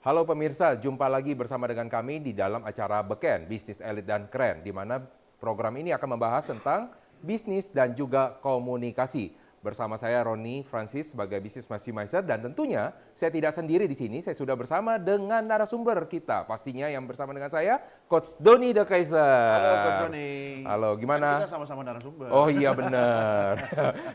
Halo pemirsa, jumpa lagi bersama dengan kami di dalam acara Beken, Bisnis Elit dan Keren, di mana program ini akan membahas tentang bisnis dan juga komunikasi. Bersama saya Roni Francis sebagai Business Maximizer dan tentunya saya tidak sendiri di sini, saya sudah bersama dengan narasumber kita. Pastinya yang bersama dengan saya, Coach Doni De Kaiser. Halo Coach Roni. Halo, gimana? Kan kita sama-sama narasumber. Oh iya benar.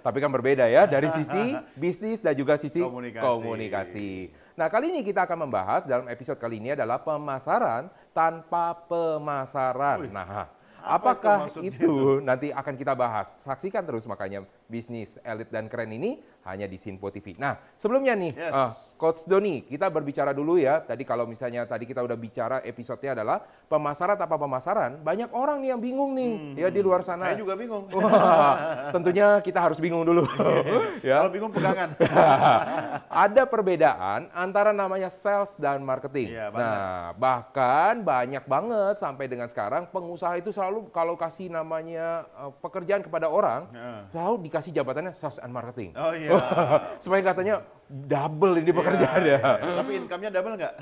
Tapi kan berbeda ya dari sisi bisnis dan juga sisi komunikasi. Nah, kali ini kita akan membahas dalam episode kali ini adalah pemasaran tanpa pemasaran. Nah, apakah itu nanti akan kita bahas. Saksikan terus makanya Bisnis Elit dan Keren ini hanya di Sinpo TV. Nah, sebelumnya nih, Coach Doni, kita berbicara dulu ya. Tadi kalau misalnya tadi kita udah bicara episode-nya adalah pemasaran tanpa pemasaran. Banyak orang nih yang bingung nih ya di luar sana. Saya juga bingung. Wah, tentunya kita harus bingung dulu. Ya. Kalau bingung pegangan. Ada perbedaan antara namanya sales dan marketing. Ya, nah, bahkan banyak banget sampai dengan sekarang pengusaha itu selalu kalau kasih namanya pekerjaan kepada orang, selalu dikasih jabatannya sales and marketing. Oh iya. Supaya katanya double ini pekerjaannya. Tapi income-nya double nggak?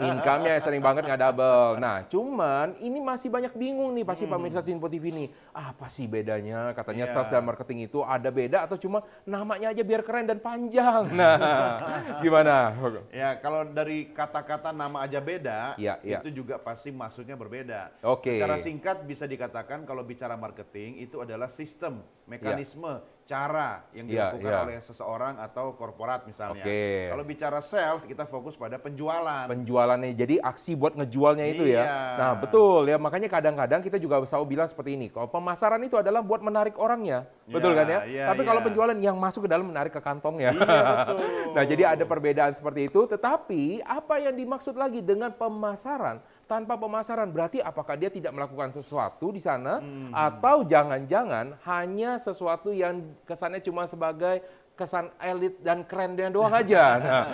Income-nya sering banget nggak double. Nah, cuman ini masih banyak bingung nih pasti pemirsa Sinpo TV ini. Apa sih bedanya? Katanya sales dan marketing itu ada beda atau cuma namanya aja biar keren dan panjang. Nah, gimana? Ya, kalau dari kata-kata nama aja beda, itu juga pasti maksudnya berbeda. Oke. Secara singkat bisa dikatakan kalau bicara marketing itu adalah sistem, mekanisme, cara yang dilakukan oleh seseorang atau korporat misalnya. Kalau bicara sales kita fokus pada penjualan. Penjualannya, jadi aksi buat ngejualnya itu ya. Nah betul ya, makanya kadang-kadang kita juga selalu bilang seperti ini. Kalau pemasaran itu adalah buat menarik orangnya, betul kan ya? Tapi kalau penjualan yang masuk ke dalam menarik ke kantongnya. Betul. Nah jadi ada perbedaan seperti itu, tetapi apa yang dimaksud lagi dengan pemasaran? Tanpa pemasaran berarti apakah dia tidak melakukan sesuatu di sana atau jangan-jangan hanya sesuatu yang kesannya cuma sebagai kesan elit dan kerennya doang aja. Nah,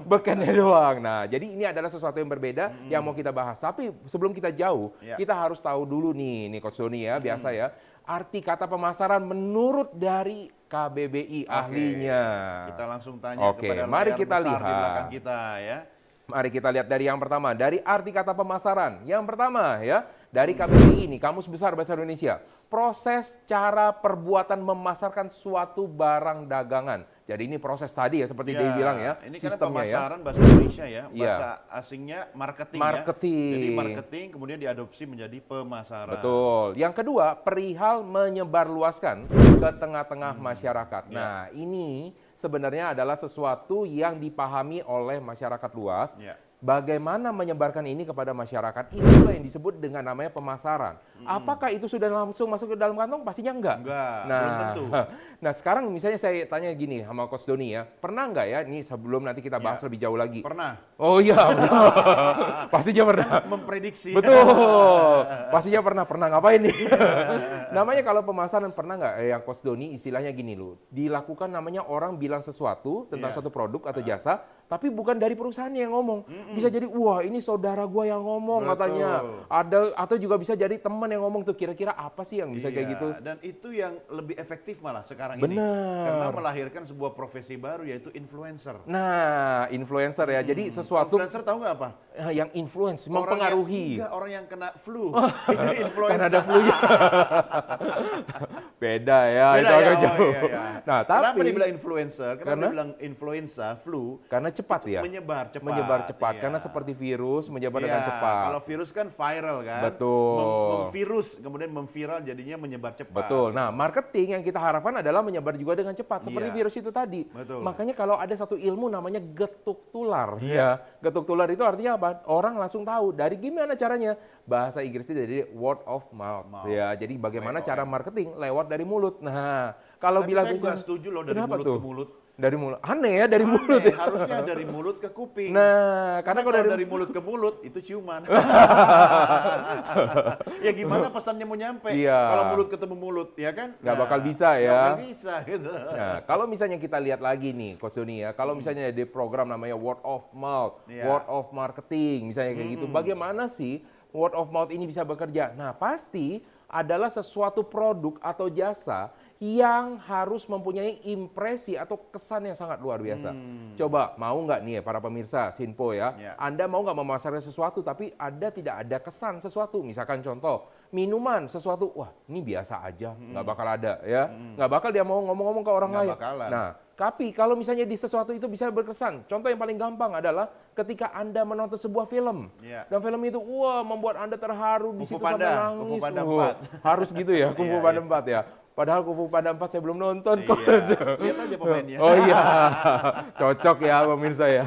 bekennya doang. Nah, jadi ini adalah sesuatu yang berbeda yang mau kita bahas. Tapi sebelum kita jauh, kita harus tahu dulu nih Coach Doni ya, biasa ya. Arti kata pemasaran menurut dari KBBI ahlinya. Kita langsung tanya kepada mari layar kita besar lihat. di belakang kita ya. Mari kita lihat dari yang pertama, dari arti kata pemasaran. Yang pertama ya, dari KBBI ini, Kamus Besar Bahasa Indonesia. Proses cara perbuatan memasarkan suatu barang dagangan. Jadi ini proses tadi ya, seperti dia bilang ya, ini sistemnya karena pemasaran bahasa Indonesia ya, bahasa asingnya marketing ya. Jadi marketing kemudian diadopsi menjadi pemasaran. Betul. Yang kedua, perihal menyebarluaskan ke tengah-tengah masyarakat. Nah, ini sebenarnya adalah sesuatu yang dipahami oleh masyarakat luas. Bagaimana menyebarkan ini kepada masyarakat, itulah yang disebut dengan namanya pemasaran. Apakah itu sudah langsung masuk ke dalam kantong? Pastinya enggak. Nah, belum tentu. Nah sekarang misalnya saya tanya gini sama Coach Doni ya, pernah nggak ya, ini sebelum nanti kita bahas lebih jauh lagi. Pernah. Oh iya, pastinya pernah. Memprediksi. Betul, pastinya pernah ngapain nih? Namanya kalau pemasaran pernah nggak yang Coach Doni istilahnya gini loh, dilakukan namanya orang bilang sesuatu tentang suatu produk atau jasa, tapi bukan dari perusahaannya yang ngomong. Bisa jadi, wah ini saudara gua yang ngomong katanya. Ada atau juga bisa jadi teman yang ngomong tuh, kira-kira apa sih yang bisa kayak gitu. Dan itu yang lebih efektif malah sekarang ini. Karena melahirkan sebuah profesi baru yaitu influencer. Nah, influencer ya. Jadi sesuatu. Influencer tahu nggak apa? Yang influence, mempengaruhi. Orang yang kena flu. Kan ada flu-nya. Beda ya, itu agak jauh. Nah, tapi kenapa dibilang influencer? Kenapa dibilang influenza, flu? Karena cepat ya. Menyebar cepat. Menyebar cepat. Karena seperti virus menyebar dengan cepat. Kalau virus kan viral kan. Betul. Memvirus kemudian memviral jadinya menyebar cepat. Betul. Nah, marketing yang kita harapkan adalah menyebar juga dengan cepat seperti virus itu tadi. Betul. Makanya kalau ada satu ilmu namanya getuk tular. Ya, getuk tular itu artinya apa? Orang langsung tahu. Dari gimana caranya? Bahasa Inggrisnya dari word of mouth. Ya, jadi bagaimana cara marketing lewat dari mulut. Nah, kalau bilang saya nggak setuju loh dari mulut ke mulut. Dari mulut. Aneh ya dari mulut ya. Harusnya dari mulut ke kuping. Nah, karena kalau dari mulut ke mulut itu ciuman. Ya gimana pesannya mau nyampe? Kalau mulut ketemu mulut, ya kan? Nggak bakal bisa ya. Nggak bisa gitu. Nah, kalau misalnya kita lihat lagi nih, Coach Doni ya, kalau misalnya ada program namanya word of mouth, word of marketing, misalnya kayak gitu, bagaimana sih word of mouth ini bisa bekerja? Nah, pasti adalah sesuatu produk atau jasa yang harus mempunyai impresi atau kesan yang sangat luar biasa. Coba, mau nggak nih ya para pemirsa Sinpo ya, Anda mau nggak memasarkan sesuatu tapi Anda tidak ada kesan sesuatu. Misalkan contoh, minuman sesuatu, wah ini biasa aja, nggak bakal ada ya. Nggak bakal dia mau ngomong-ngomong ke orang lain. Bakalan. Nah, tapi kalau misalnya di sesuatu itu bisa berkesan. Contoh yang paling gampang adalah ketika Anda menonton sebuah film. Dan film itu, wah membuat Anda terharu, di situ sampai nangis. Harus gitu ya, Kung Fu Panda 4 ya. Padahal Kung Fu Panda 4 saya belum nonton. Lihat aja pemainnya. Oh iya, cocok ya pemirsa ya.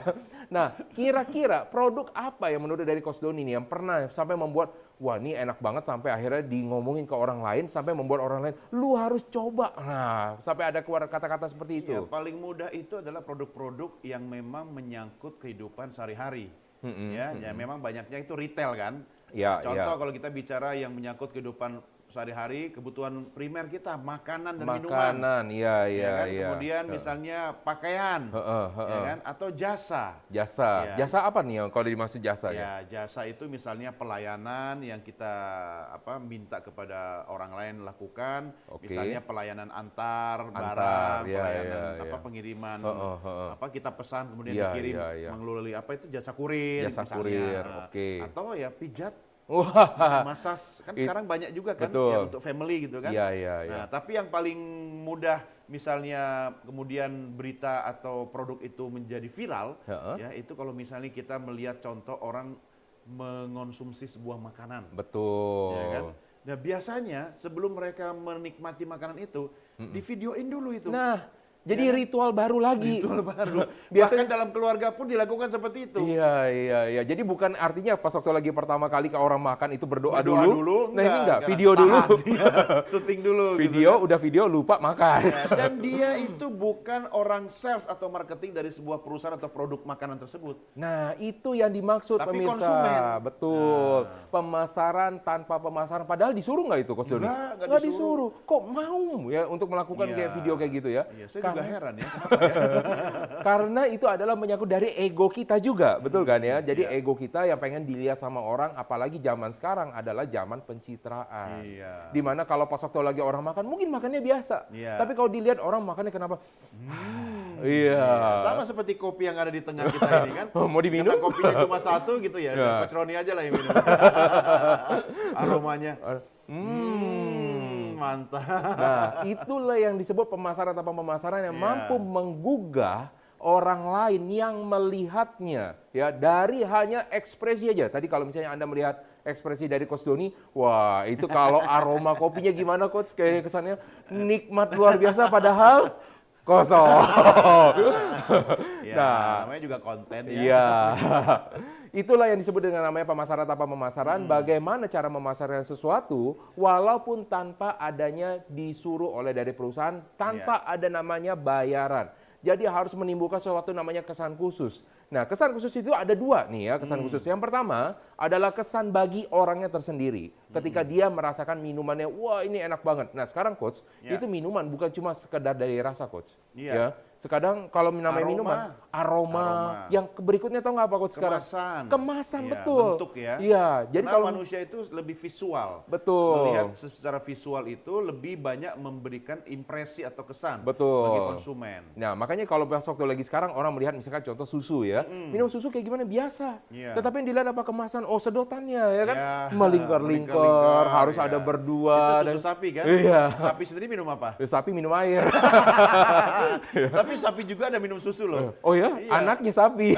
Nah, kira-kira produk apa yang menurut dari Coach Doni nih yang pernah sampai membuat, wah ini enak banget sampai akhirnya di ngomongin ke orang lain, sampai membuat orang lain, lu harus coba. Nah, sampai ada keluar kata-kata seperti itu. Ya, paling mudah itu adalah produk-produk yang memang menyangkut kehidupan sehari-hari. Ya, memang banyaknya itu retail kan. Contoh kalau kita bicara yang menyangkut kehidupan sehari-hari, kebutuhan primer kita, makanan dan minuman. Iya. Kemudian misalnya pakaian, ya kan? Atau jasa. Jasa apa nih yang kalau dimaksud jasa? Ya, jasa itu misalnya pelayanan yang kita minta kepada orang lain lakukan. Misalnya pelayanan antar barang, pelayanan pengiriman, kita pesan kemudian dikirim melalui itu jasa kurir. Atau ya pijat. Masas kan sekarang banyak juga kan yang untuk family gitu kan. Nah, tapi yang paling mudah misalnya kemudian berita atau produk itu menjadi viral, ya itu kalau misalnya kita melihat contoh orang mengonsumsi sebuah makanan. Betul. Ya kan? Nah, biasanya sebelum mereka menikmati makanan itu, divideoin dulu itu. Nah, jadi ritual baru lagi. Ritual baru. Biasanya dalam keluarga pun dilakukan seperti itu. Iya. Jadi bukan artinya pas waktu lagi pertama kali ke orang makan itu berdoa dulu. Nah ini enggak, video dulu. Syuting dulu. Video, gitu kan? Udah video lupa makan. Ya, dan dia itu bukan orang sales atau marketing dari sebuah perusahaan atau produk makanan tersebut. Nah itu yang dimaksud tapi pemirsa. Konsumen. Betul. Pemasaran tanpa pemasaran. Padahal disuruh nggak itu Coach Doni? Nggak disuruh. Kok mau ya untuk melakukan kayak video kayak gitu ya? Iya, saya juga heran ya, kenapa ya? Karena itu adalah menyangkut dari ego kita juga, betul kan ya? Jadi ego kita yang pengen dilihat sama orang, apalagi zaman sekarang adalah zaman pencitraan. Dimana kalau pas waktu lagi orang makan, mungkin makannya biasa. Tapi kalau dilihat orang makannya kenapa? Sama seperti kopi yang ada di tengah kita ini kan. Mau diminum? Karena kopinya cuma satu gitu ya. Coach Roni aja lah yang minum. Aromanya. Mantap. Nah, itulah yang disebut pemasaran tanpa pemasaran yang mampu menggugah orang lain yang melihatnya ya dari hanya ekspresi aja. Tadi kalau misalnya Anda melihat ekspresi dari Coach Doni, wah itu kalau aroma kopinya gimana Coach? Kayak kesannya nikmat luar biasa padahal kosong. Nah, namanya juga konten ya. Iya. Itulah yang disebut dengan namanya pemasaran tanpa pemasaran. Bagaimana cara memasarkan sesuatu walaupun tanpa adanya disuruh oleh dari perusahaan, tanpa ada namanya bayaran. Jadi harus menimbulkan sesuatu namanya kesan khusus. Nah, kesan khusus itu ada dua nih ya, kesan khusus. Yang pertama adalah kesan bagi orangnya tersendiri. Ketika dia merasakan minumannya, wah ini enak banget. Nah, sekarang Coach, itu minuman bukan cuma sekedar dari rasa Coach. Ya, sekarang kalau namanya minuman, aroma. Yang berikutnya tahu nggak apa Coach sekarang? Kemasan, betul. Bentuk ya. Iya, jadi kalau manusia itu lebih visual. Betul. Melihat secara visual itu lebih banyak memberikan impresi atau kesan bagi konsumen. Nah, makanya kalau pas waktu lagi sekarang orang melihat misalkan contoh susu ya. Minum susu kayak gimana biasa. Tetapi yang dilihat apa kemasan? Oh, sedotannya ya kan. Melingkar-lingkar, harus ada berdua. Itu susu sapi kan? Iya. Sapi sendiri minum apa? Sapi minum air. Tapi sapi juga ada minum susu loh. Oh ya? Anaknya sapi.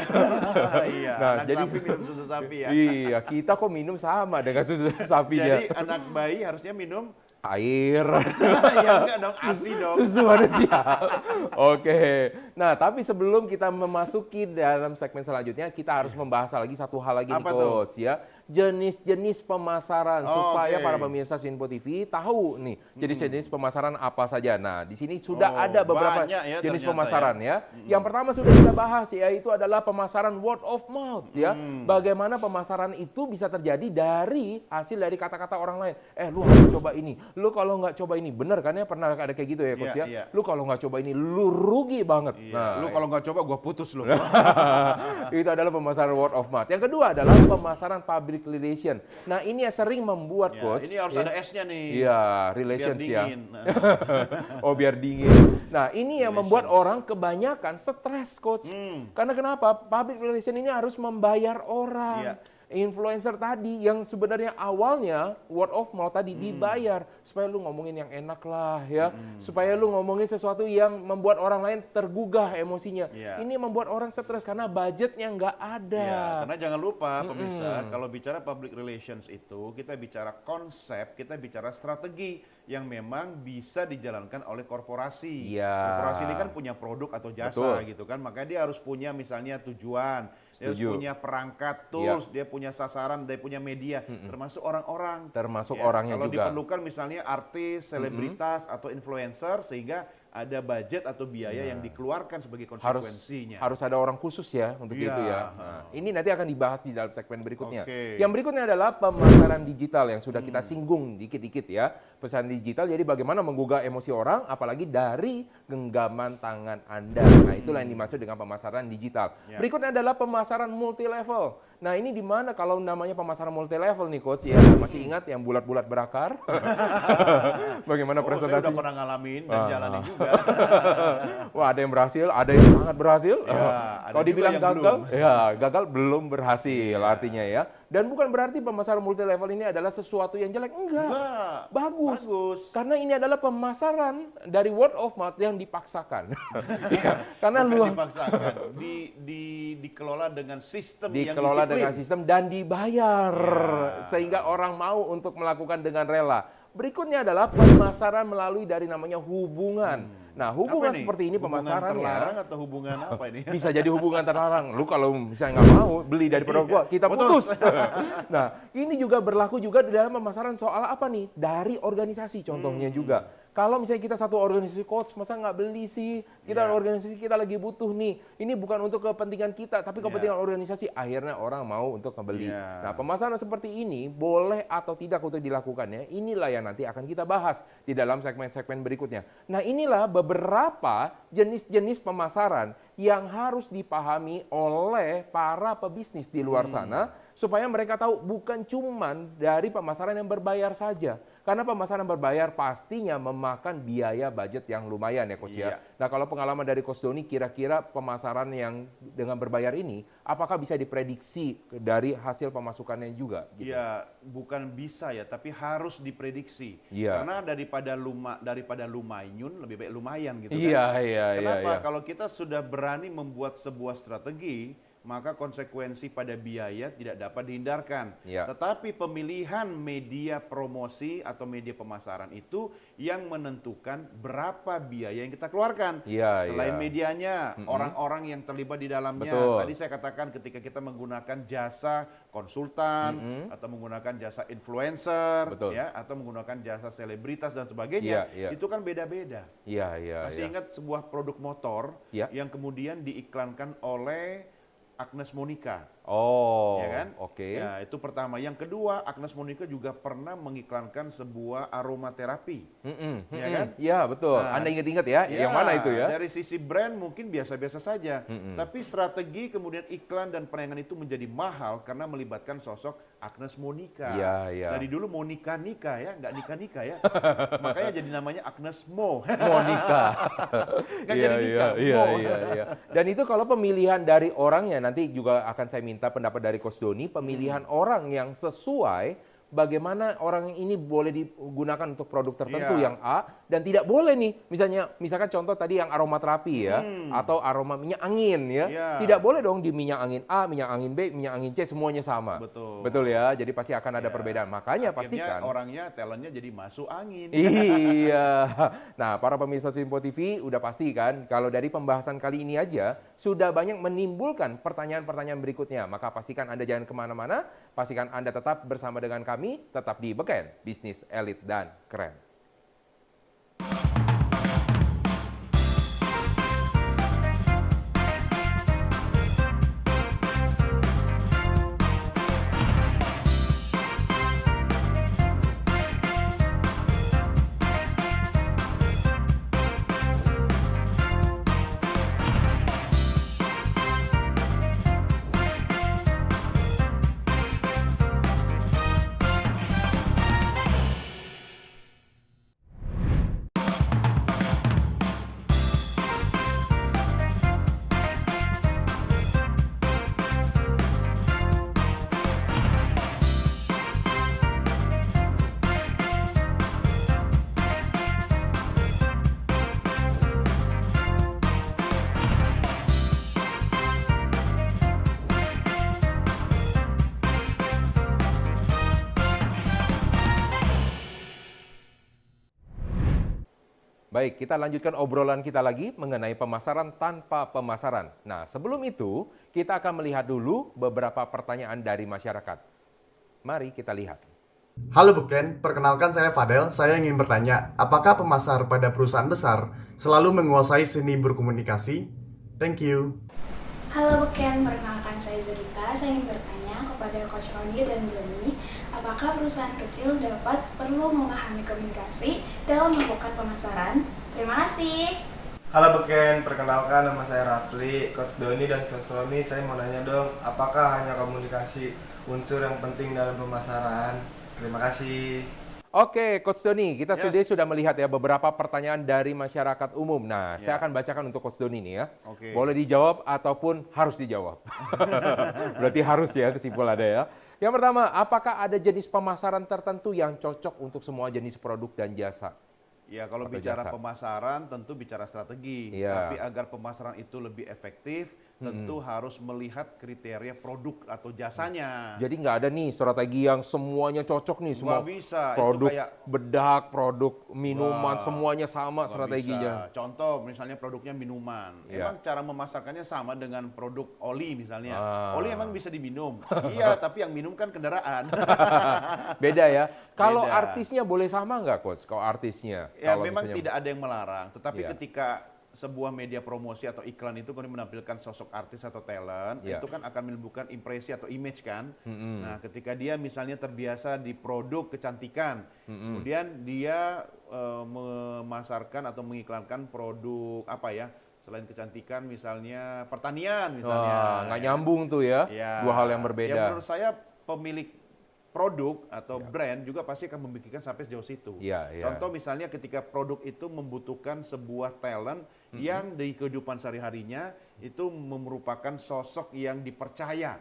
Iya, nah, anak jadi, sapi minum susu sapi ya. Iya, kita kok minum sama dengan susu sapinya. Jadi anak bayi harusnya minum air. Ya enggak dong, ASI dong. Susu manusia. Oke. Nah, tapi sebelum kita memasuki dalam segmen selanjutnya, kita harus membahas lagi satu hal lagi nih Coach ya. Jenis-jenis pemasaran supaya para pemirsa Sinpo TV tahu nih jenis-jenis pemasaran apa saja. Nah, di sini sudah ada beberapa jenis pemasaran ya. Yang pertama sudah kita bahas yaitu adalah pemasaran word of mouth ya. Bagaimana pemasaran itu bisa terjadi dari hasil dari kata-kata orang lain. Lu harus coba ini. Lu kalau nggak coba ini, bener kan ya, pernah ada kayak gitu ya Coach ya. Lu kalau nggak coba ini, lu rugi banget. Iya. Lu kalau nggak coba, gua putus lu. Itu adalah pemasaran word of mouth. Yang kedua adalah pemasaran public relation. Nah, ini yang sering membuat coach. Ini harus ada S-nya nih. Iya, relations ya. Oh, biar dingin. Nah, ini yang membuat orang kebanyakan stres, coach. Karena kenapa? Public relation ini harus membayar orang. Iya. Influencer tadi yang sebenarnya awalnya word of mouth tadi dibayar supaya lu ngomongin yang enak lah ya, supaya lu ngomongin sesuatu yang membuat orang lain tergugah emosinya. Ini membuat orang stres karena budgetnya nggak ada. Karena jangan lupa pemirsa, kalau bicara public relations itu kita bicara konsep, kita bicara strategi yang memang bisa dijalankan oleh korporasi. Korporasi ini kan punya produk atau jasa gitu kan, makanya dia harus punya misalnya tujuan, dia harus punya perangkat tools, dia punya sasaran, dia punya media, termasuk orang-orang. Termasuk orangnya kalau juga. Kalau diperlukan misalnya artis, selebritas atau influencer, sehingga ada budget atau biaya yang dikeluarkan sebagai konsekuensinya. Harus ada orang khusus ya untuk itu ya. Nah, ini nanti akan dibahas di dalam segmen berikutnya. Yang berikutnya adalah pemasaran digital yang sudah kita singgung dikit-dikit ya. Pesan digital, jadi bagaimana menggugah emosi orang, apalagi dari genggaman tangan Anda. Nah, itulah yang dimaksud dengan pemasaran digital. Berikutnya adalah pemasaran multi level. Nah, ini di mana kalau namanya pemasaran multi level nih coach ya, masih ingat yang bulat-bulat berakar? Bagaimana presentasi? Saya udah pernah ngalamin dan jalanin juga. Wah, ada yang berhasil, ada yang sangat berhasil. Kalau dibilang gagal, gagal belum berhasil artinya ya. Dan bukan berarti pemasaran multi level ini adalah sesuatu yang jelek, enggak. Bagus. Karena ini adalah pemasaran dari word of mouth yang dipaksakan. Karena dipaksakan, dikelola dengan sistem yang dikelola dengan sistem dan dibayar sehingga orang mau untuk melakukan dengan rela. Berikutnya adalah pemasaran melalui dari namanya hubungan. Nah, hubungan seperti ini pemasarannya. Hubungan terlarang atau hubungan apa ini? Bisa jadi hubungan terlarang. Lu kalau misalnya nggak mau beli dari produk gua, kita putus. Nah, ini juga berlaku juga di dalam pemasaran soal apa nih? Dari organisasi contohnya juga. Kalau misalnya kita satu organisasi coach, masa nggak beli sih? Kita organisasi kita lagi butuh nih. Ini bukan untuk kepentingan kita, tapi kepentingan organisasi. Akhirnya orang mau untuk membeli. Nah, pemasaran seperti ini boleh atau tidak untuk dilakukannya. Inilah yang nanti akan kita bahas di dalam segmen-segmen berikutnya. Nah, inilah beberapa jenis-jenis pemasaran yang harus dipahami oleh para pebisnis di luar sana supaya mereka tahu bukan cuman dari pemasaran yang berbayar saja. Karena pemasaran berbayar pastinya memakan biaya budget yang lumayan ya Coach ya. Nah, kalau pengalaman dari Coach Doni, kira-kira pemasaran yang dengan berbayar ini apakah bisa diprediksi dari hasil pemasukannya juga? Iya, bukan bisa ya, tapi harus diprediksi. Karena daripada lumayun lebih baik lumayan gitu kan. Kenapa? Kalau kita sudah berani membuat sebuah strategi, maka konsekuensi pada biaya tidak dapat dihindarkan. Tetapi pemilihan media promosi atau media pemasaran itu yang menentukan berapa biaya yang kita keluarkan. Selain medianya, orang-orang yang terlibat di dalamnya. Tadi saya katakan ketika kita menggunakan jasa konsultan atau menggunakan jasa influencer, atau menggunakan jasa selebritas dan sebagainya, itu kan beda-beda. Masih ingat sebuah produk motor yang kemudian diiklankan oleh Agnes Monica. Oh, ya kan? Oke. Ya, itu pertama. Yang kedua, Agnes Monica juga pernah mengiklankan sebuah aromaterapi. Ya kan? Iya, betul. Nah, Anda ingat-ingat ya, yang mana itu ya? Dari sisi brand mungkin biasa-biasa saja. Tapi strategi kemudian iklan dan penayangan itu menjadi mahal karena melibatkan sosok Agnes Monica. Dari dulu mau nikah-nikah ya, nggak nikah-nikah ya. Makanya jadi namanya Agnes Mo. Monica. Nggak jadi nikah. Iya. Dan itu kalau pemilihan dari orangnya, nanti juga akan saya minta pendapat dari Coach Doni, pemilihan orang yang sesuai bagaimana orang ini boleh digunakan untuk produk tertentu yang A dan tidak boleh nih misalkan contoh tadi yang aromaterapi ya atau aroma minyak angin ya. Tidak boleh dong di minyak angin A, minyak angin B, minyak angin C semuanya sama. Betul ya. Jadi pasti akan ada perbedaan. Makanya pastikan orangnya talentnya jadi masuk angin. Iya. Nah, para pemirsa Simpo TV udah pasti kan kalau dari pembahasan kali ini aja sudah banyak menimbulkan pertanyaan-pertanyaan berikutnya. Maka pastikan Anda jangan kemana-mana. Pastikan Anda tetap bersama dengan kami. Tetap di Beken, bisnis elit dan keren. Baik, kita lanjutkan obrolan kita lagi mengenai pemasaran tanpa pemasaran. Nah, sebelum itu, kita akan melihat dulu beberapa pertanyaan dari masyarakat. Mari kita lihat. Halo Beken, perkenalkan saya Fadel. Saya ingin bertanya, apakah pemasar pada perusahaan besar selalu menguasai seni berkomunikasi? Thank you. Halo Beken, perkenalkan saya Zurita. Saya ingin bertanya kepada Coach Roni dan Doni, apakah perusahaan kecil perlu memahami komunikasi dalam melakukan pemasaran? Terima kasih. Halo Beken, perkenalkan nama saya Rafli, Coach Doni dan Coach Roni. Saya mau nanya dong, apakah hanya komunikasi unsur yang penting dalam pemasaran? Terima kasih. Oke, Coach Doni, kita sudah melihat ya beberapa pertanyaan dari masyarakat umum. Nah, saya akan bacakan untuk Coach Doni nih ya. Boleh dijawab ataupun harus dijawab. Berarti harus ya kesimpulannya ya. Yang pertama, apakah ada jenis pemasaran tertentu yang cocok untuk semua jenis produk dan jasa? Ya, kalau bicara pemasaran tentu bicara strategi. Tapi agar pemasaran itu lebih efektif, tentu harus melihat kriteria produk atau jasanya. Jadi nggak ada nih strategi yang semuanya cocok nih, semua bisa. Produk itu kayak bedak, produk minuman, semuanya sama strateginya. Bisa. Contoh misalnya produknya minuman, emang cara memasarkannya sama dengan produk oli misalnya. Oli emang bisa diminum, iya, tapi yang minum kan kendaraan. Beda ya. Kalau artisnya boleh sama nggak, Coach? Kalau artisnya? Ya, memang tidak ada yang melarang, tetapi ketika sebuah media promosi atau iklan itu kemudian menampilkan sosok artis atau talent, itu kan akan menimbulkan impresi atau image kan. Nah, ketika dia misalnya terbiasa di produk kecantikan, kemudian dia memasarkan atau mengiklankan produk apa ya, selain kecantikan misalnya pertanian misalnya. Nggak nyambung tuh ya, dua hal yang berbeda. Ya menurut saya pemilik produk atau brand juga pasti akan memikirkan sampai sejauh situ. Contoh misalnya ketika produk itu membutuhkan sebuah talent yang di kehidupan sehari-harinya itu merupakan sosok yang dipercaya,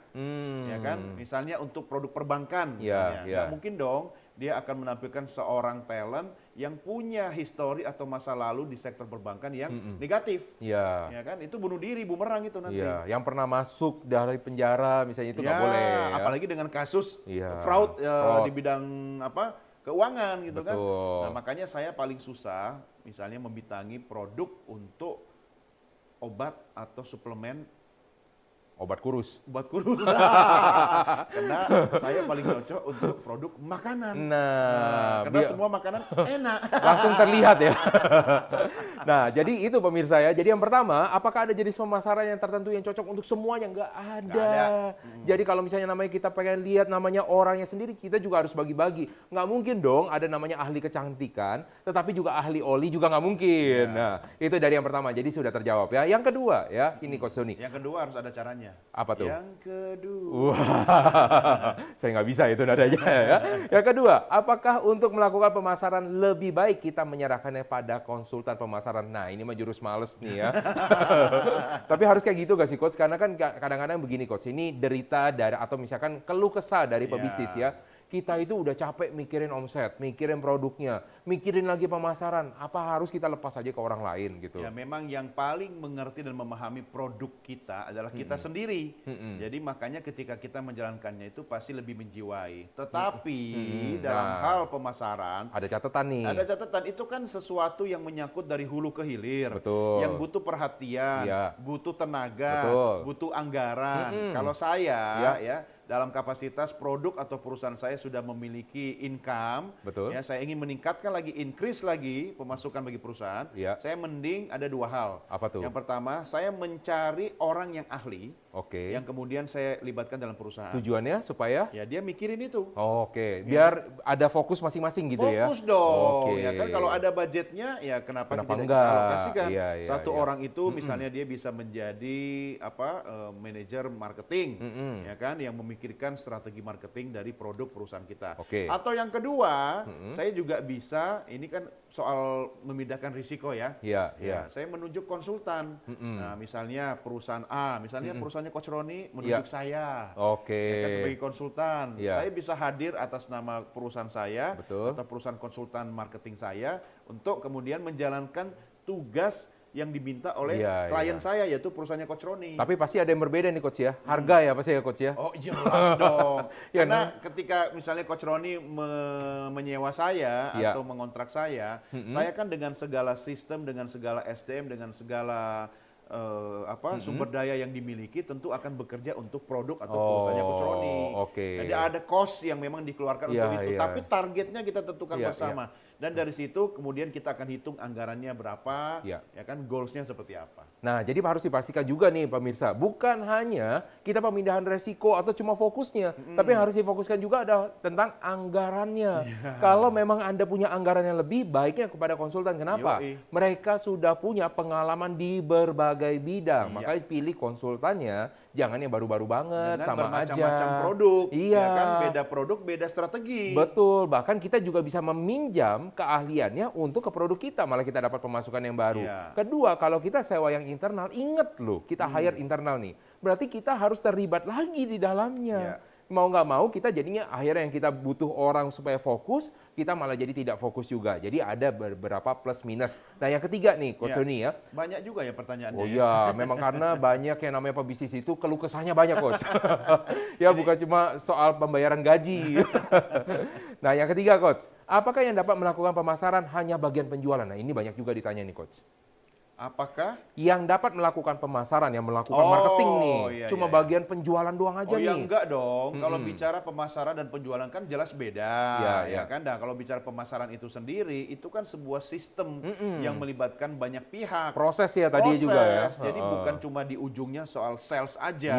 ya kan? Misalnya untuk produk perbankan, nggak mungkin dong dia akan menampilkan seorang talent yang punya histori atau masa lalu di sektor perbankan yang negatif, ya kan? Itu bunuh diri, bumerang itu nanti. Yang pernah masuk dari penjara misalnya itu nggak boleh. Apalagi dengan kasus fraud di bidang apa keuangan gitu kan. Nah, makanya saya paling susah misalnya membintangi produk untuk obat atau suplemen obat kurus. Obat kurus. Karena saya paling cocok untuk produk makanan. Karena semua makanan enak. Langsung terlihat ya. Nah, jadi itu pemirsa ya. Jadi yang pertama, apakah ada jenis pemasaran yang tertentu yang cocok untuk semuanya? Nggak ada. Jadi kalau misalnya namanya kita pengen lihat namanya orangnya sendiri, kita juga harus bagi-bagi. Nggak mungkin dong ada namanya ahli kecantikan, tetapi juga ahli oli juga nggak mungkin. Nah, itu dari yang pertama. Jadi sudah terjawab ya. Yang kedua ya, ini Coach Doni. Yang kedua harus ada caranya. Apa tuh? Yang kedua. Saya nggak bisa itu nadanya ya. Yang kedua, apakah untuk melakukan pemasaran lebih baik kita menyerahkannya pada konsultan pemasaran? Nah, ini mah jurus males nih ya. Tapi harus kayak gitu gak sih, Coach? Karena kan kadang-kadang begini, Coach. Ini derita dari atau misalkan keluh kesah dari pebisnis ya. Kita itu udah capek mikirin omset, mikirin produknya, mikirin lagi pemasaran. Apa harus kita lepas aja ke orang lain gitu? Ya memang yang paling mengerti dan memahami produk kita adalah kita sendiri. Jadi makanya ketika kita menjalankannya itu pasti lebih menjiwai. Tetapi dalam hal pemasaran ada catatan nih. Ada catatan, itu kan sesuatu yang menyangkut dari hulu ke hilir. Betul. Yang butuh perhatian, butuh tenaga, butuh anggaran. Kalau saya ya dalam kapasitas produk atau perusahaan saya sudah memiliki income, ya saya ingin meningkatkan lagi, increase lagi pemasukan bagi perusahaan, saya mending ada dua hal. Apa tuh? Yang pertama, saya mencari orang yang ahli, yang kemudian saya libatkan dalam perusahaan. Tujuannya supaya? Ya dia mikirin itu. Biar ada fokus masing-masing gitu ya? Fokus dong, ya kan kalau ada budgetnya, ya kenapa tidak kita alokasikan? Satu orang itu misalnya dia bisa menjadi manajer marketing, ya kan, yang memikirkan strategi marketing dari produk perusahaan kita. Atau yang kedua, saya juga bisa, ini kan soal memindahkan risiko ya. Saya menunjuk konsultan. Nah, misalnya perusahaan A, misalnya perusahaannya Coach Roni menunjuk saya. Ya kan, sebagai konsultan. Saya bisa hadir atas nama perusahaan saya atau perusahaan konsultan marketing saya untuk kemudian menjalankan tugas yang diminta oleh klien saya, yaitu perusahaannya Coach Roni. Tapi pasti ada yang berbeda nih Coach ya, harga ya pasti ya Coach ya? Oh jelas dong, karena ketika misalnya Coach Roni menyewa saya atau mengontrak saya kan dengan segala sistem, dengan segala SDM, dengan segala sumber daya yang dimiliki tentu akan bekerja untuk produk atau perusahaannya Coach Roni. Jadi ada cost yang memang dikeluarkan untuk itu, tapi targetnya kita tentukan bersama. Dan dari situ kemudian kita akan hitung anggarannya berapa, ya kan, goalsnya seperti apa. Nah, jadi harus dipastikan juga nih pemirsa, bukan hanya kita pemindahan resiko atau cuma fokusnya, tapi harus difokuskan juga ada tentang anggarannya. Kalau memang Anda punya anggaran yang lebih, baiknya kepada konsultan. Kenapa? Mereka sudah punya pengalaman di berbagai bidang, makanya pilih konsultannya, jangan yang baru-baru banget, dengan sama aja. Bermacam-macam produk, ya kan, beda produk, beda strategi. Betul, bahkan kita juga bisa meminjam keahliannya untuk ke produk kita, malah kita dapat pemasukan yang baru. Kedua, kalau kita sewa yang internal, ingat loh, kita hire internal nih, berarti kita harus terlibat lagi di dalamnya. Mau nggak mau kita jadinya akhirnya yang kita butuh orang supaya fokus, kita malah jadi tidak fokus juga. Jadi ada beberapa plus minus. Nah yang ketiga nih Coach Roni ya. Banyak juga ya pertanyaannya. Oh iya, memang karena banyak yang namanya pebisnis itu keluh kesahnya banyak Coach. Ya bukan cuma soal pembayaran gaji. Nah yang ketiga Coach, apakah yang dapat melakukan pemasaran hanya bagian penjualan? Nah ini banyak juga ditanya nih Coach. Apakah yang dapat melakukan pemasaran, yang melakukan marketing nih, cuma bagian penjualan doang aja nih? Oh ya enggak dong. Kalau bicara pemasaran dan penjualan kan jelas beda, ya kan? Nah, kalau bicara pemasaran itu sendiri, itu kan sebuah sistem yang melibatkan banyak pihak. Proses ya tadi juga ya. Jadi bukan cuma di ujungnya soal sales aja.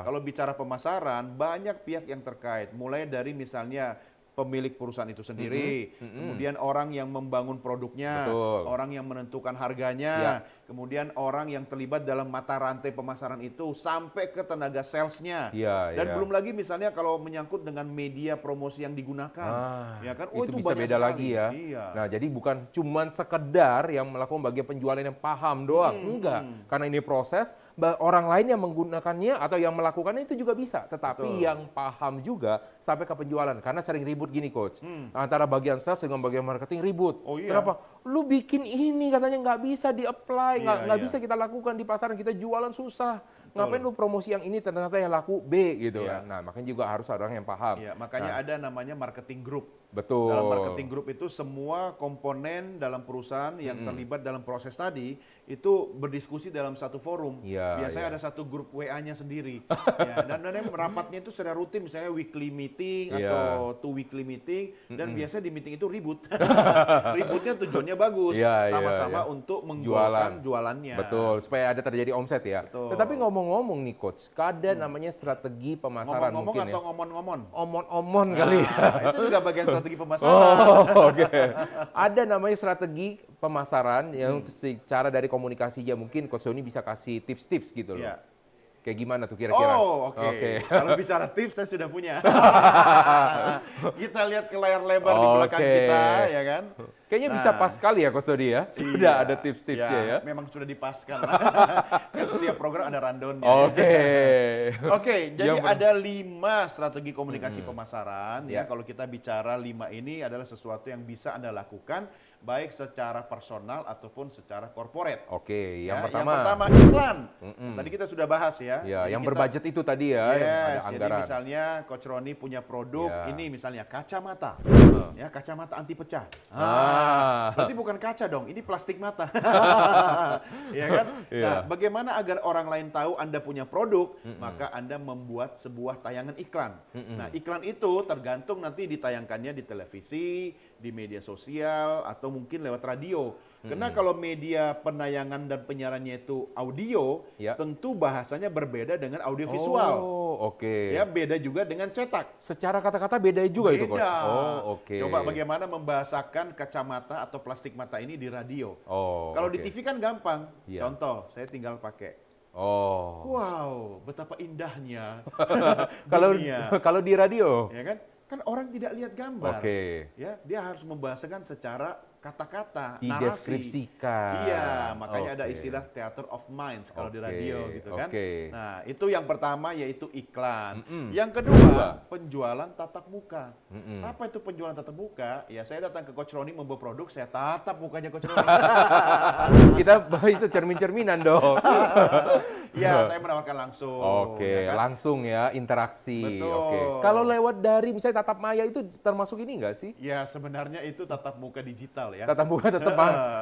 Kalau bicara pemasaran, banyak pihak yang terkait. Mulai dari misalnya pemilik perusahaan itu sendiri, kemudian orang yang membangun produknya, orang yang menentukan harganya, kemudian orang yang terlibat dalam mata rantai pemasaran itu sampai ke tenaga salesnya, dan belum lagi misalnya kalau menyangkut dengan media promosi yang digunakan, ya kan? Itu bisa beda lagi ya. Nah jadi bukan cuman sekedar yang melakukan bagian penjualan yang paham doang, enggak, karena ini proses, orang lain yang menggunakannya atau yang melakukannya itu juga bisa, tetapi yang paham juga sampai ke penjualan, karena sering ribut gini Coach, antara bagian sales dengan bagian marketing ribut. Kenapa? Lu bikin ini katanya nggak bisa di-apply, nggak bisa kita lakukan di pasaran, kita jualan susah. Ngapain lu promosi yang ini ternyata yang laku B gitu kan. Nah makanya juga harus orang yang paham. Makanya ada namanya marketing group. Betul. Dalam marketing group itu semua komponen dalam perusahaan yang terlibat dalam proses tadi itu berdiskusi dalam satu forum. Biasanya ada satu grup WA-nya sendiri. Dan rapatnya itu secara rutin, misalnya weekly meeting atau 2 weekly meeting, dan biasanya di meeting itu ribut. Ributnya tujuannya bagus, sama-sama untuk menggolkan jualannya. Betul, supaya ada terjadi omset ya. Tetapi ngomong-ngomong nih Coach, ada namanya strategi pemasaran ngomong-ngomong mungkin atau ngomong-ngomong? Omon-omon kali ya. Itu juga bagian strategi pemasaran. Ada namanya strategi pemasaran yang secara dari komunikasinya mungkin Coach Roni bisa kasih tips-tips gitu loh. Kayak gimana tuh kira-kira? Kalau bicara tips saya sudah punya. Kita lihat ke layar lebar di belakang kita, ya kan? Kayaknya bisa pas sekali ya Coach Roni ya. Sudah ada tips-tipsnya ya. Memang sudah dipaskan. Kan setiap program ada rundown-nya. Jadi ada 5 strategi komunikasi pemasaran ya. Kalau kita bicara 5 ini adalah sesuatu yang bisa Anda lakukan baik secara personal ataupun secara corporate. Yang pertama. Yang pertama iklan. Tadi kita sudah bahas ya. Yang berbudget itu tadi ya, yang ada anggaran. Jadi misalnya Coach Roni punya produk ini misalnya kacamata. Ya, kacamata anti pecah. Berarti bukan kaca dong, ini plastik mata. Ya kan? Nah, bagaimana agar orang lain tahu Anda punya produk, maka Anda membuat sebuah tayangan iklan. Nah, iklan itu tergantung nanti ditayangkannya di televisi, di media sosial, atau mungkin lewat radio. Karena kalau media penayangan dan penyiarannya itu audio, tentu bahasanya berbeda dengan audio visual. Ya, beda juga dengan cetak. Secara kata-kata beda juga itu Coach? Coba bagaimana membahasakan kacamata atau plastik mata ini di radio. Kalau di TV kan gampang. Contoh, saya tinggal pakai. Wow, betapa indahnya kalau di radio? Ya kan? Kan orang tidak lihat gambar. Ya, dia harus membahasakan secara kata-kata, narasi. Dideskripsikan. Iya, makanya ada istilah theater of minds kalau di radio gitu kan. Nah, itu yang pertama yaitu iklan. Yang kedua, penjualan tatap muka. Apa itu penjualan tatap muka? Ya, saya datang ke Coach Roni membawa produk, saya tatap mukanya Coach Roni. Kita itu cermin-cerminan dong. Iya, saya menawarkan langsung. Oke, ya kan? langsung ya, interaksi. Betul. Oke. Kalau lewat dari misalnya tatap maya itu termasuk ini nggak sih? Ya, sebenarnya itu tatap muka digital ya. Tatap muka tetap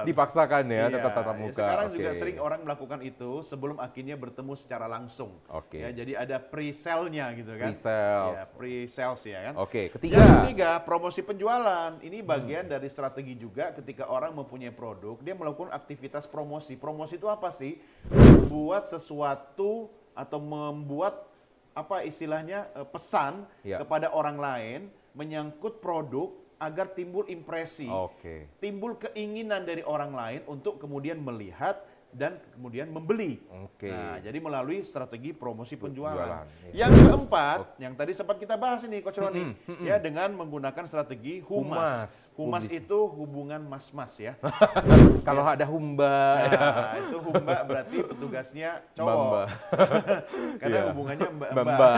dipaksakan ya, Iya, tetap tatap muka. Sekarang Oke. juga sering orang melakukan itu sebelum akhirnya bertemu secara langsung. Oke. Ya, jadi ada pre-sale-nya gitu kan. Pre-sales. Ya, pre-sales ya kan. Oke, Yang ketiga. ketiga, promosi penjualan. Ini bagian dari strategi juga ketika orang mempunyai produk, dia melakukan aktivitas promosi. Promosi itu apa sih? Membuat sesuatu atau membuat apa istilahnya pesan Ya. kepada orang lain menyangkut produk agar timbul impresi, Oke. timbul keinginan dari orang lain untuk kemudian melihat dan kemudian membeli. Oke. Nah, jadi melalui strategi promosi penjualan. Penjualan, ya. Yang keempat, yang tadi sempat kita bahas ini Coach Roni, ya dengan menggunakan strategi humas. Humas Publis. itu hubungan mas-mas ya. Kalau ada humba. Nah, itu humba berarti petugasnya cowok. Mbak. Karena Iya. hubungannya Mbak. mbak-mbak.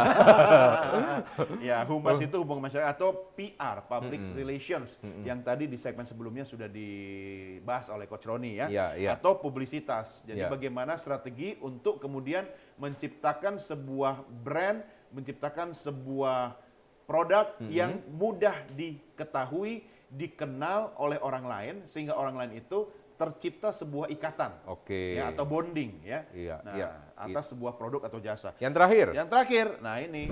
Ya, humas itu hubungan masyarakat atau PR, Public Relations, yang tadi di segmen sebelumnya sudah dibahas oleh Coach Roni ya. Iya, iya. Atau publisitas. Jadi Iya. bagaimana strategi untuk kemudian menciptakan sebuah brand, menciptakan sebuah produk yang mudah diketahui, dikenal oleh orang lain, sehingga orang lain itu tercipta sebuah ikatan. Oke. Ya, atau bonding ya. Iya, Nah, iya. atas sebuah produk atau jasa. Yang terakhir. Yang terakhir, nah ini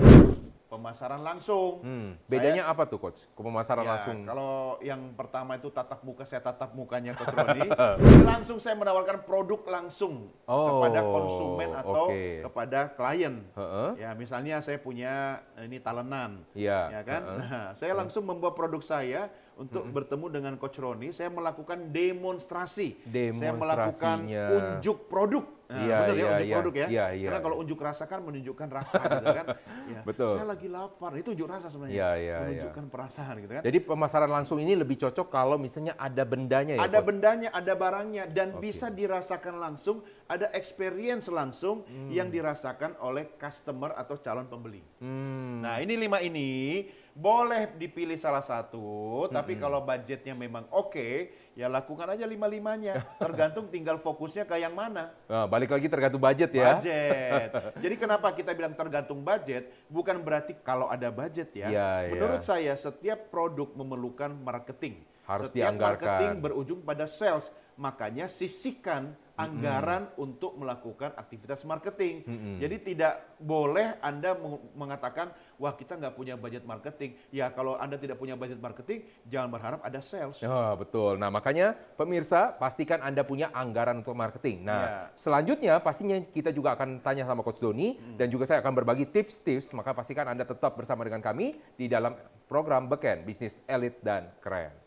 pemasaran langsung. Bedanya apa tuh Coach? Pemasaran Ya, langsung. kalau yang pertama itu tatap muka, saya tatap mukanya Coach Roni. Ini langsung saya menawarkan produk langsung kepada konsumen atau oke. kepada klien. Heeh. Ya, misalnya saya punya ini talenan, Iya. ya kan? Heeh. Nah, saya langsung membawa produk saya untuk bertemu dengan Coach Roni. Saya melakukan demonstrasi. Saya melakukan Demonstrasinya. unjuk produk. Nah, Iya, benar ya, iya, unjuk iya. produk ya. Iya, iya. Karena kalau unjuk rasa kan menunjukkan rasa gitu kan. Ya, Betul. Saya lagi lapar, itu unjuk rasa sebenarnya. Iya, iya, menunjukkan perasaan gitu kan. Jadi pemasaran langsung ini lebih cocok kalau misalnya ada bendanya ya Ada Coach? bendanya, ada barangnya, dan bisa dirasakan langsung, ada experience langsung yang dirasakan oleh customer atau calon pembeli. Nah, ini 5 ini boleh dipilih salah satu, tapi kalau budgetnya memang oke, ya lakukan aja 5-5-nya. Tergantung tinggal fokusnya ke yang mana. Nah, balik lagi tergantung budget ya. Budget. Jadi kenapa kita bilang tergantung budget? Bukan berarti kalau ada budget ya. Iya, iya. Menurut saya setiap produk memerlukan marketing. Harus Setiap dianggarkan. marketing berujung pada sales. Makanya sisihkan anggaran untuk melakukan aktivitas marketing. Jadi tidak boleh Anda mengatakan, wah kita nggak punya budget marketing. Ya kalau Anda tidak punya budget marketing, jangan berharap ada sales. Oh, betul. Nah, makanya pemirsa pastikan Anda punya anggaran untuk marketing. Nah, Ya. selanjutnya pastinya kita juga akan tanya sama Coach Doni dan juga saya akan berbagi tips-tips, maka pastikan Anda tetap bersama dengan kami di dalam program Beken, Bisnis Elit dan Keren.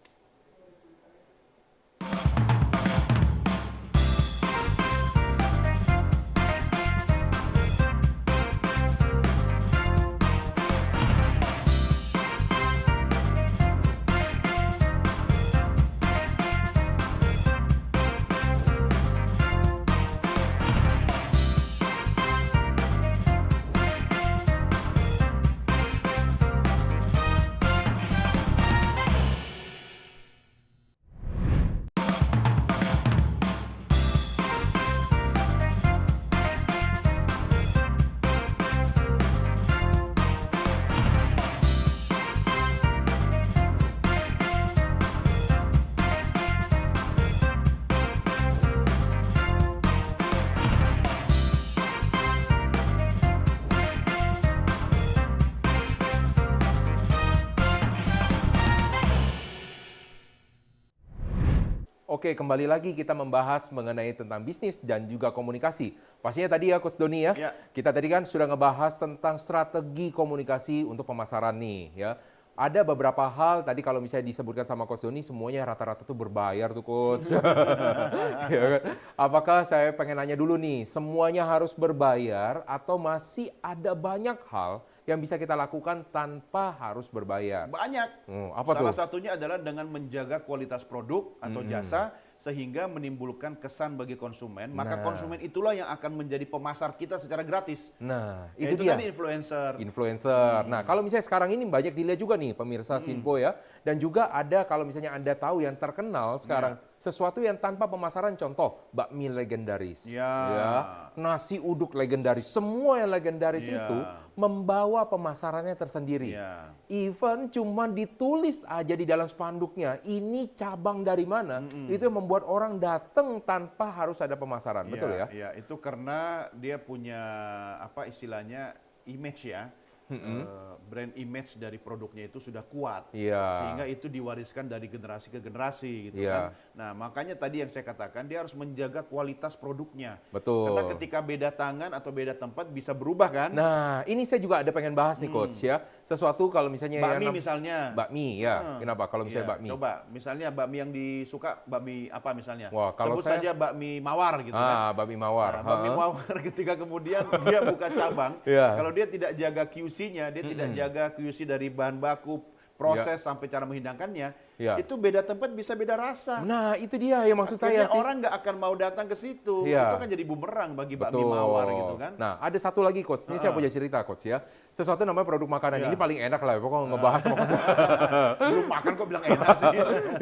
Oke, kembali lagi kita membahas mengenai tentang bisnis dan juga komunikasi. Pastinya tadi ya Coach Doni ya, Ya. kita tadi kan sudah ngebahas tentang strategi komunikasi untuk pemasaran nih ya. Ada beberapa hal tadi kalau misalnya disebutkan sama Coach Doni semuanya rata-rata tuh berbayar tuh Coach. Ya kan? Apakah saya pengen nanya dulu nih, semuanya harus berbayar atau masih ada banyak hal yang bisa kita lakukan tanpa harus berbayar? Banyak. Apa tuh? Salah satunya adalah dengan menjaga kualitas produk atau jasa sehingga menimbulkan kesan bagi konsumen, maka konsumen itulah yang akan menjadi pemasar kita secara gratis. Nah, itu dia. tadi influencer. Nah, kalau misalnya sekarang ini banyak dilihat juga nih pemirsa Sinpo ya. Dan juga ada kalau misalnya Anda tahu yang terkenal sekarang sesuatu yang tanpa pemasaran, contoh bakmi legendaris. Ya, nasi uduk legendaris. Semua yang legendaris itu membawa pemasarannya tersendiri. Even cuma ditulis aja di dalam spanduknya, ini cabang dari mana, itu yang membuat orang datang tanpa harus ada pemasaran, betul ya? Iya, itu karena dia punya apa istilahnya image ya. Brand image dari produknya itu sudah kuat, sehingga itu diwariskan dari generasi ke generasi gitu kan. Nah, makanya tadi yang saya katakan dia harus menjaga kualitas produknya. Betul. Karena ketika beda tangan atau beda tempat bisa berubah kan. Nah, ini saya juga ada pengen bahas nih coach ya. Sesuatu kalau misalnya bakmi misalnya. Bakmi ya. Kenapa kalau misalnya bakmi? Coba, misalnya bakmi yang disuka bakmi apa misalnya? Wah, kalau sebut saja bakmi mawar gitu kan. Bakmi mawar. Nah, bakmi mawar ketika kemudian dia buka cabang, kalau dia tidak jaga QC-nya, dia tidak jaga QC dari bahan baku, proses sampai cara menghidangkannya, itu beda tempat bisa beda rasa. Nah, itu dia yang maksud Akhirnya saya sih. orang nggak akan mau datang ke situ. Itu kan jadi bumerang bagi bakmi mawar gitu kan. Nah, ada satu lagi coach. Ini saya punya cerita coach ya. Sesuatu namanya produk makanan ini paling enak lah. Pokoknya ngebahas sama coach. Belum makan kok bilang enak sih.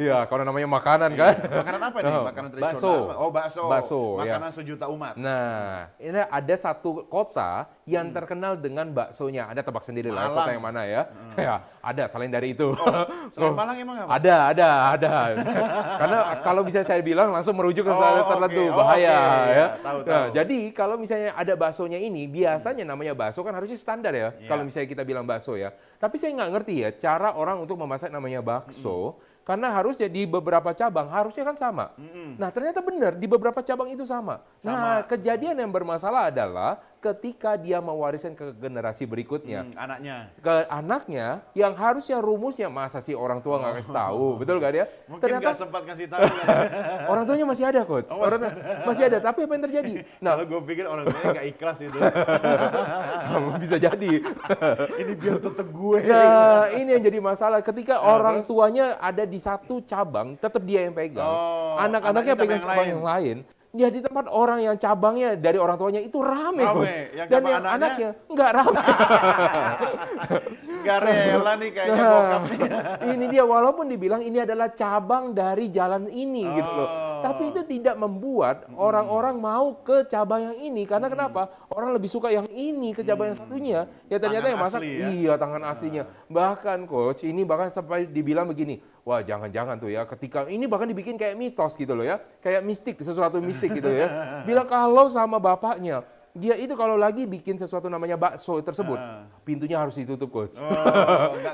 Iya, kalau namanya makanan kan. Makanan apa nih? Makanan tradisional. Oh, bakso. Makanan sejuta umat. Nah, ini ada satu kota yang terkenal dengan baksonya. Anda tebak sendiri lah kota yang mana ya. Ya, ada selain dari itu. Selain Malang emang apa? Ada. Karena kalau bisa saya bilang langsung merujuk ke salah tertentu, bahaya ya. Tahu. Nah, jadi kalau misalnya ada baksonya ini, biasanya namanya bakso kan harusnya standar ya. Kalau misalnya kita bilang bakso ya. Tapi saya nggak ngerti ya cara orang untuk memasak namanya bakso. Karena harusnya di beberapa cabang harusnya kan sama. Nah, ternyata benar di beberapa cabang itu sama. Nah, kejadian yang bermasalah adalah ketika dia mewariskan ke generasi berikutnya. Ke anaknya yang harusnya rumusnya masa sih orang tua nggak kasih tahu, betul nggak dia? Mungkin Ternyata nggak sempat kasih tahu. orang tuanya masih ada coach. Masih ada, tapi apa yang terjadi? Nah, kalau gue pikir orang tuanya nggak ikhlas itu. Bisa jadi. Ini biar tetap gue. Nah, ini yang jadi masalah. Ketika orang tuanya ada di satu cabang, tetap dia yang pegang. Anak-anaknya pegang cabang yang lain. Dia di tempat orang yang cabangnya dari orang tuanya itu rame. Coach. Dan yang anaknya nggak rame. Nggak rela nih kayaknya bokap. Ini dia, walaupun dibilang ini adalah cabang dari jalan ini gitu loh. Tapi itu tidak membuat orang-orang mau ke cabang yang ini. Karena kenapa? Orang lebih suka yang ini ke cabang yang satunya. Ya ternyata yang masak, iya tangan aslinya. Bahkan coach, ini bahkan sampai dibilang begini, wah jangan-jangan tuh ya, ketika ini bahkan dibikin kayak mitos gitu loh ya. Kayak mistik, sesuatu mistik gitu ya. Bilang kalau sama bapaknya, dia itu kalau lagi bikin sesuatu namanya bakso tersebut, pintunya harus ditutup coach.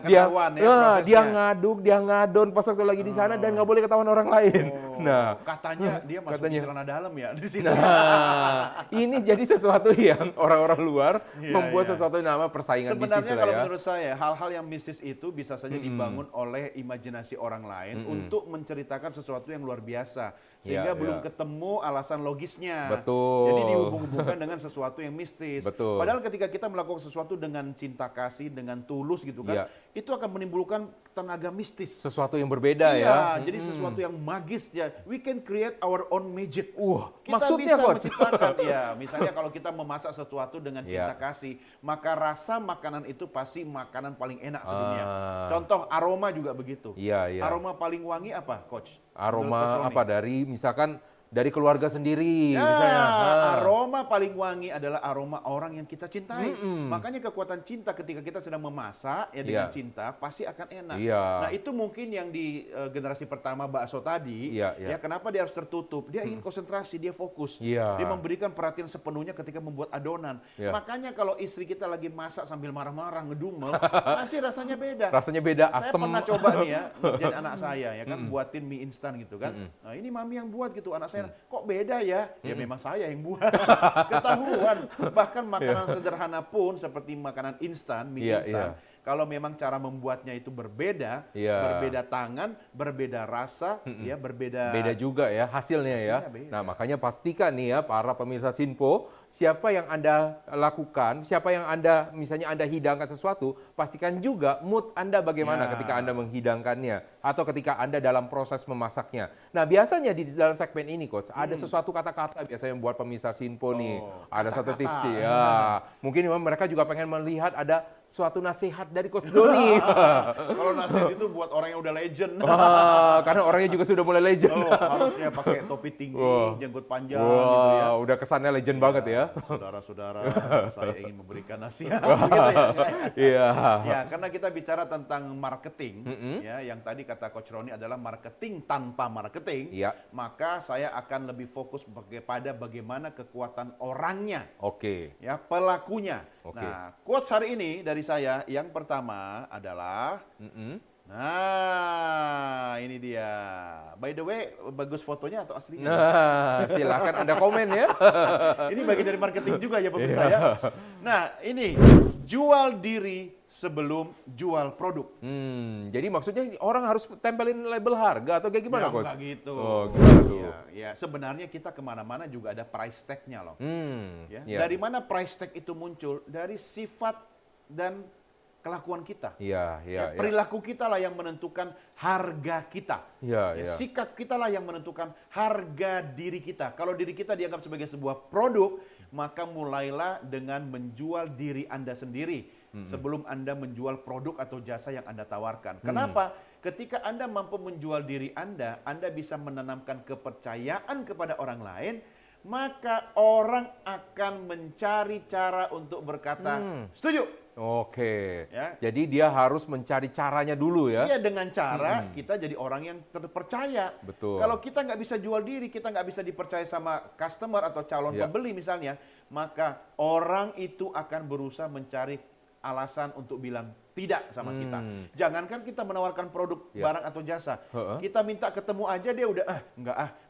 Dia ngaduk, dia ngadon pas waktu lagi di sana dan nggak boleh ketahuan orang lain. Nah, katanya dia masuk di celana dalam ya di sini. Nah, ini jadi sesuatu yang orang-orang luar membuat sesuatu yang nama persaingan bisnis. Sebenarnya kalau menurut saya hal-hal yang mistis itu bisa saja dibangun oleh imajinasi orang lain untuk menceritakan sesuatu yang luar biasa. Sehingga belum ketemu alasan logisnya. Betul. Jadi dihubung-hubungkan dengan sesuatu yang mistis. Betul. Padahal ketika kita melakukan sesuatu dengan cinta kasih, dengan tulus gitu kan, itu akan menimbulkan tenaga mistis. Sesuatu yang berbeda ya. Jadi sesuatu yang magis ya. We can create our own magic. Kita maksudnya bisa menciptakan. Misalnya kalau kita memasak sesuatu dengan cinta kasih, maka rasa makanan itu pasti makanan paling enak sedunia. Contoh aroma juga begitu. Aroma paling wangi apa, Coach? Aroma apa dari misalkan dari keluarga sendiri misalnya. Aroma paling wangi adalah aroma orang yang kita cintai. Makanya kekuatan cinta ketika kita sedang memasak dengan cinta pasti akan enak. Nah, itu mungkin yang di generasi pertama bakso tadi kenapa dia harus tertutup? Dia ingin konsentrasi, dia fokus. Dia memberikan perhatian sepenuhnya ketika membuat adonan. Makanya kalau istri kita lagi masak sambil marah-marah ngedumel, pasti rasanya beda. Rasanya beda, asem. Saya pernah coba nih ya, jadi anak saya ya kan buatin mie instan gitu kan. Nah, ini mami yang buat gitu, anak saya kok beda ya? Ya memang saya yang buat. Ketahuan. Bahkan makanan sederhana pun seperti makanan instan, mie instan, kalau memang cara membuatnya itu berbeda, berbeda tangan, berbeda rasa, berbeda. Beda juga ya hasilnya ya. Beda. Nah, makanya pastikan nih ya para pemirsa Sinpo siapa yang Anda lakukan, siapa yang misalnya Anda hidangkan sesuatu, pastikan juga mood Anda bagaimana ketika Anda menghidangkannya atau ketika Anda dalam proses memasaknya. Nah, biasanya di dalam segmen ini Coach, ada sesuatu kata-kata biasanya buat pemirsa Sinpo nih. Ada satu tips sih ya. Mungkin mereka juga pengen melihat ada suatu nasihat dari Coach Doni. Kalau nasihat itu buat orang yang udah legend. Karena orangnya juga sudah mulai legend. Harusnya pakai topi tinggi, jenggot panjang gitu ya. Udah kesannya legend banget ya. Saudara-saudara, saya ingin memberikan nasihat gitu ya. Iya. Ya, karena kita bicara tentang marketing, ya, yang tadi kata Coach Roni adalah marketing tanpa marketing, maka saya akan lebih fokus pada bagaimana kekuatan orangnya. Ya, pelakunya. Nah, quotes hari ini dari saya yang pertama adalah nah, ini dia. By the way, bagus fotonya atau aslinya? Nah, silakan Anda komen ya. Ini bagian dari marketing juga ya pemirsa ya. Nah, ini jual diri sebelum jual produk. Jadi maksudnya orang harus tempelin label harga atau kayak gimana, Coach? Enggak gitu. Oh, gimana tuh? Ya, sebenarnya kita kemana-mana juga ada price tag-nya loh. Dari mana price tag itu muncul? Dari sifat dan kelakuan kita. Perilaku kita lah yang menentukan harga kita. Sikap kita lah yang menentukan harga diri kita. Kalau diri kita dianggap sebagai sebuah produk, maka mulailah dengan menjual diri Anda sendiri sebelum Anda menjual produk atau jasa yang Anda tawarkan. Kenapa? Ketika Anda mampu menjual diri Anda bisa menanamkan kepercayaan kepada orang lain, maka orang akan mencari cara untuk berkata, setuju. Oke, jadi dia harus mencari caranya dulu ya? Iya, dengan cara kita jadi orang yang terpercaya. Betul. Kalau kita nggak bisa jual diri, kita nggak bisa dipercaya sama customer atau calon pembeli misalnya, maka orang itu akan berusaha mencari alasan untuk bilang tidak sama kita. Jangankan kita menawarkan produk, barang atau jasa. Kita minta ketemu aja dia udah,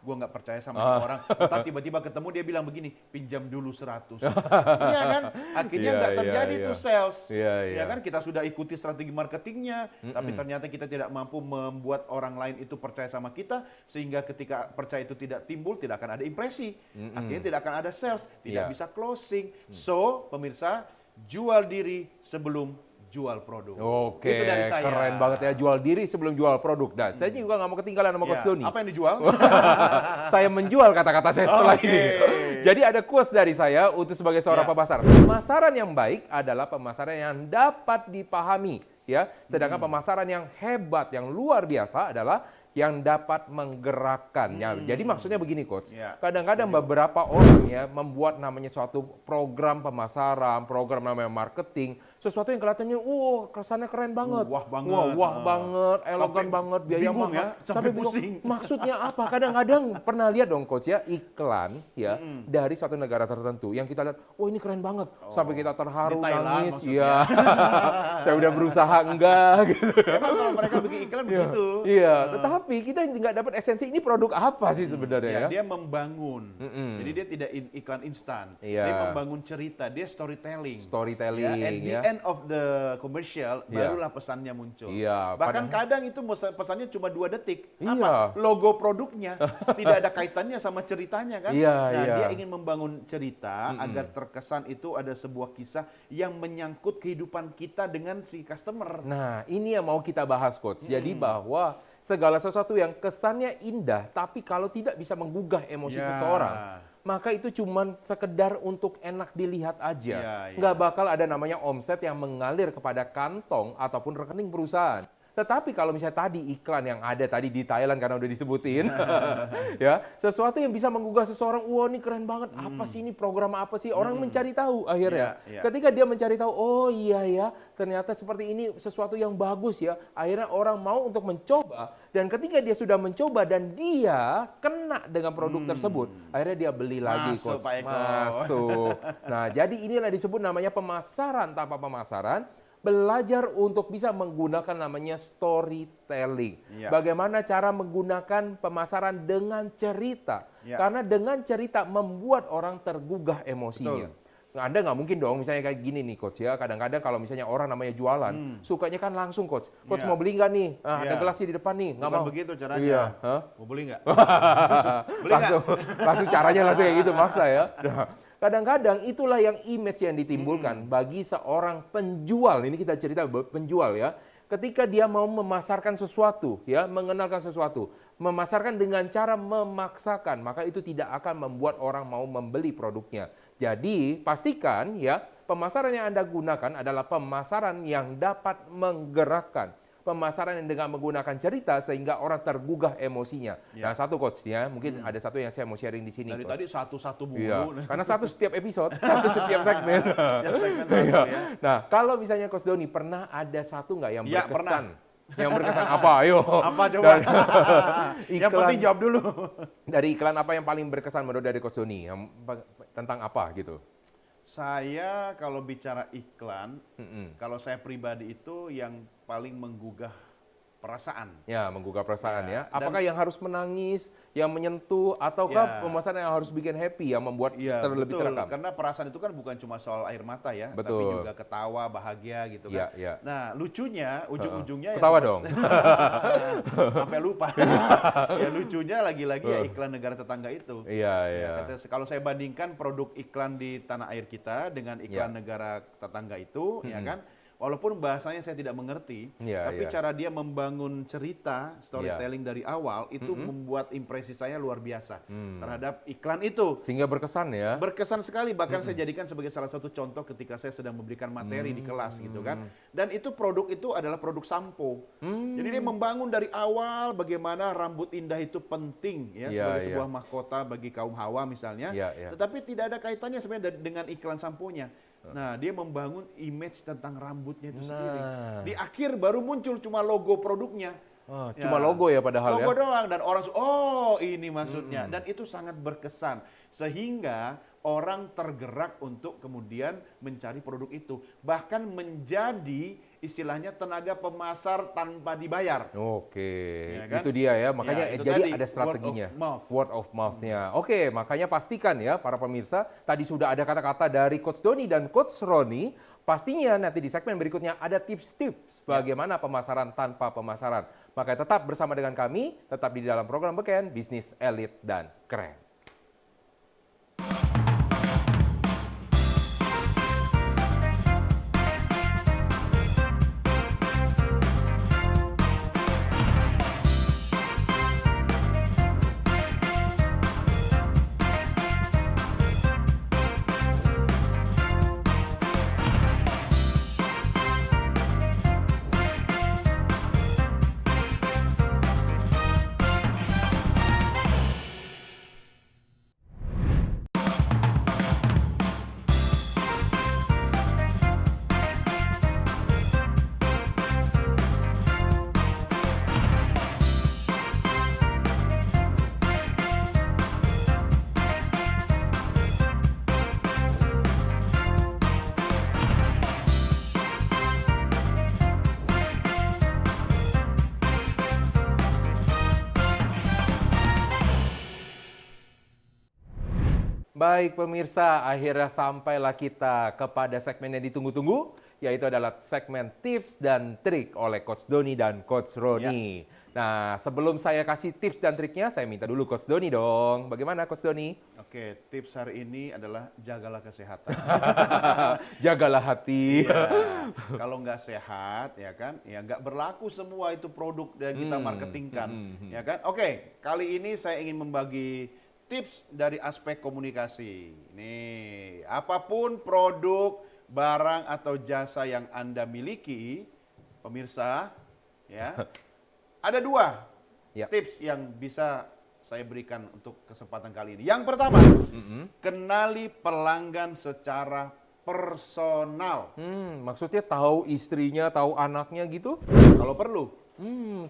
gua nggak percaya sama orang. Entar tiba-tiba ketemu dia bilang begini, pinjam dulu 100. Iya kan? Akhirnya nggak terjadi tuh sales. Ya kan? Kita sudah ikuti strategi marketingnya, tapi ternyata kita tidak mampu membuat orang lain itu percaya sama kita, sehingga ketika percaya itu tidak timbul, tidak akan ada impresi. Akhirnya tidak akan ada sales, tidak bisa closing. So, pemirsa, jual diri sebelum jual produk. Oke, itu dari saya. Keren banget ya, jual diri sebelum jual produk. Dan saya juga nggak mau ketinggalan sama Coach Doni. Apa yang dijual? Saya menjual kata-kata saya setelah ini. Jadi ada quotes dari saya untuk sebagai seorang pemasar. Pemasaran yang baik adalah pemasaran yang dapat dipahami. Sedangkan pemasaran yang hebat, yang luar biasa adalah yang dapat menggerakkannya. Jadi maksudnya begini Coach, kadang-kadang beberapa orang membuat namanya suatu program pemasaran, program namanya marketing, sesuatu yang kelihatannya, kesannya keren banget, wah banget, elegan banget, biaya mahal, sampai pusing. Maksudnya apa? Kadang-kadang pernah lihat dong Coach iklan dari suatu negara tertentu yang kita lihat, ini keren banget, sampai kita terharu, nangis, saya udah berusaha enggak gitu. Emang kalau mereka bikin iklan begitu. Tapi kita nggak dapat esensi ini produk apa sih sebenarnya Dia membangun. Jadi dia tidak iklan instan. Dia membangun cerita, dia storytelling. At the end of the commercial barulah pesannya muncul. Bahkan kadang itu pesannya cuma 2 detik. Apa? Logo produknya tidak ada kaitannya sama ceritanya kan. Dia ingin membangun cerita agar terkesan itu ada sebuah kisah yang menyangkut kehidupan kita dengan si customer. Nah, ini yang mau kita bahas Coach. Jadi bahwa segala sesuatu yang kesannya indah, tapi kalau tidak bisa menggugah emosi seseorang, maka itu cuma sekedar untuk enak dilihat aja. Nggak bakal ada namanya omset yang mengalir kepada kantong ataupun rekening perusahaan. Tetapi kalau misalnya tadi iklan yang ada tadi di Thailand karena udah disebutin, sesuatu yang bisa menggugah seseorang, ini keren banget, apa sih ini program apa sih? Orang mencari tahu akhirnya. Ketika dia mencari tahu, ternyata seperti ini sesuatu yang bagus ya. Akhirnya orang mau untuk mencoba, dan ketika dia sudah mencoba dan dia kena dengan produk tersebut, akhirnya dia beli lagi, Coach. Masuk. Nah, jadi inilah disebut namanya pemasaran tanpa pemasaran. Belajar untuk bisa menggunakan namanya storytelling. Bagaimana cara menggunakan pemasaran dengan cerita. Karena dengan cerita membuat orang tergugah emosinya. Nah, Anda nggak mungkin dong misalnya kayak gini nih Coach kadang-kadang kalau misalnya orang namanya jualan, sukanya kan langsung Coach mau beli nggak nih? Ada gelasnya di depan nih. Nggak mau. Begitu caranya. Mau beli nggak? Langsung caranya langsung kayak gitu, maksa ya. Nah, kadang-kadang itulah yang image yang ditimbulkan bagi seorang penjual. Ini kita cerita penjual ya. Ketika dia mau memasarkan sesuatu, ya, mengenalkan sesuatu, memasarkan dengan cara memaksakan, maka itu tidak akan membuat orang mau membeli produknya. Jadi, pastikan ya, pemasaran yang Anda gunakan adalah pemasaran yang dapat menggerakkan. Pemasaran yang dengan menggunakan cerita sehingga orang tergugah emosinya. Nah, satu coach ya, mungkin ada satu yang saya mau sharing di sini. Dari coach. tadi satu-satu mulu. Iya, karena satu setiap episode, satu setiap segmen. Ya. Nah, kalau misalnya Coach Doni pernah ada satu nggak yang Ya, berkesan? Yang berkesan apa? Ayo. Apa coba? Yang penting jawab dulu. Dari iklan apa yang paling berkesan menurut dari Coach Doni? Tentang apa gitu? Saya kalau bicara iklan, kalau saya pribadi itu yang paling menggugah perasaan. Ya, menggugah perasaan ya. Ya, Apakah yang harus menangis, yang menyentuh, ataukah pemasaran yang harus bikin happy, yang membuat terlebih betul. terekam? Karena perasaan itu kan bukan cuma soal air mata ya, tapi Betul. juga ketawa, bahagia gitu Iya, kan. iya. Nah, lucunya, ujung-ujungnya Ketawa dong. sampai lupa. Ya lucunya lagi-lagi ya iklan negara tetangga itu. Iya, iya. Kalau saya bandingkan produk iklan di tanah air kita dengan iklan negara tetangga itu, ya kan, walaupun bahasanya saya tidak mengerti, tapi cara dia membangun cerita, storytelling dari awal itu membuat impresi saya luar biasa terhadap iklan itu. Sehingga berkesan ya. Berkesan sekali, bahkan saya jadikan sebagai salah satu contoh ketika saya sedang memberikan materi di kelas gitu kan. Dan itu produk itu adalah produk sampo. Jadi dia membangun dari awal bagaimana rambut indah itu penting ya sebagai sebuah mahkota bagi kaum hawa misalnya. Tetapi tidak ada kaitannya sebenarnya dengan iklan samponya. Nah, dia membangun image tentang rambutnya itu sendiri. Di akhir baru muncul cuma logo produknya. Cuma logo ya padahal logo ya. doang dan orang oh ini maksudnya dan itu sangat berkesan sehingga orang tergerak untuk kemudian mencari produk itu bahkan menjadi istilahnya tenaga pemasar tanpa dibayar. Oke, Ya kan? itu dia ya. Makanya Ya, itu jadi tadi, ada strateginya. word Word of of mouth-nya. Oke, makanya pastikan ya para pemirsa, tadi sudah ada kata-kata dari Coach Doni dan Coach Roni. Pastinya nanti di segmen berikutnya ada tips-tips bagaimana pemasaran tanpa pemasaran. Makanya tetap bersama dengan kami, tetap di dalam program Beken, Bisnis Elit dan Keren. Baik pemirsa, akhirnya sampailah kita kepada segmen yang ditunggu-tunggu, yaitu adalah segmen tips dan trik oleh Coach Doni dan Coach Roni. Nah, sebelum saya kasih tips dan triknya, saya minta dulu Coach Doni dong. Bagaimana Coach Doni? Oke, tips hari ini adalah jagalah kesehatan. Jagalah hati. Ya, kalau nggak sehat, ya kan, ya nggak berlaku semua itu produk yang kita marketingkan, ya kan. Oke, kali ini saya ingin membagi tips dari aspek komunikasi. Nih, apapun produk, barang atau jasa yang Anda miliki, pemirsa, ya, ada dua tips yang bisa saya berikan untuk kesempatan kali ini. Yang pertama, kenali pelanggan secara personal. Maksudnya tahu istrinya, tahu anaknya gitu? Kalau perlu.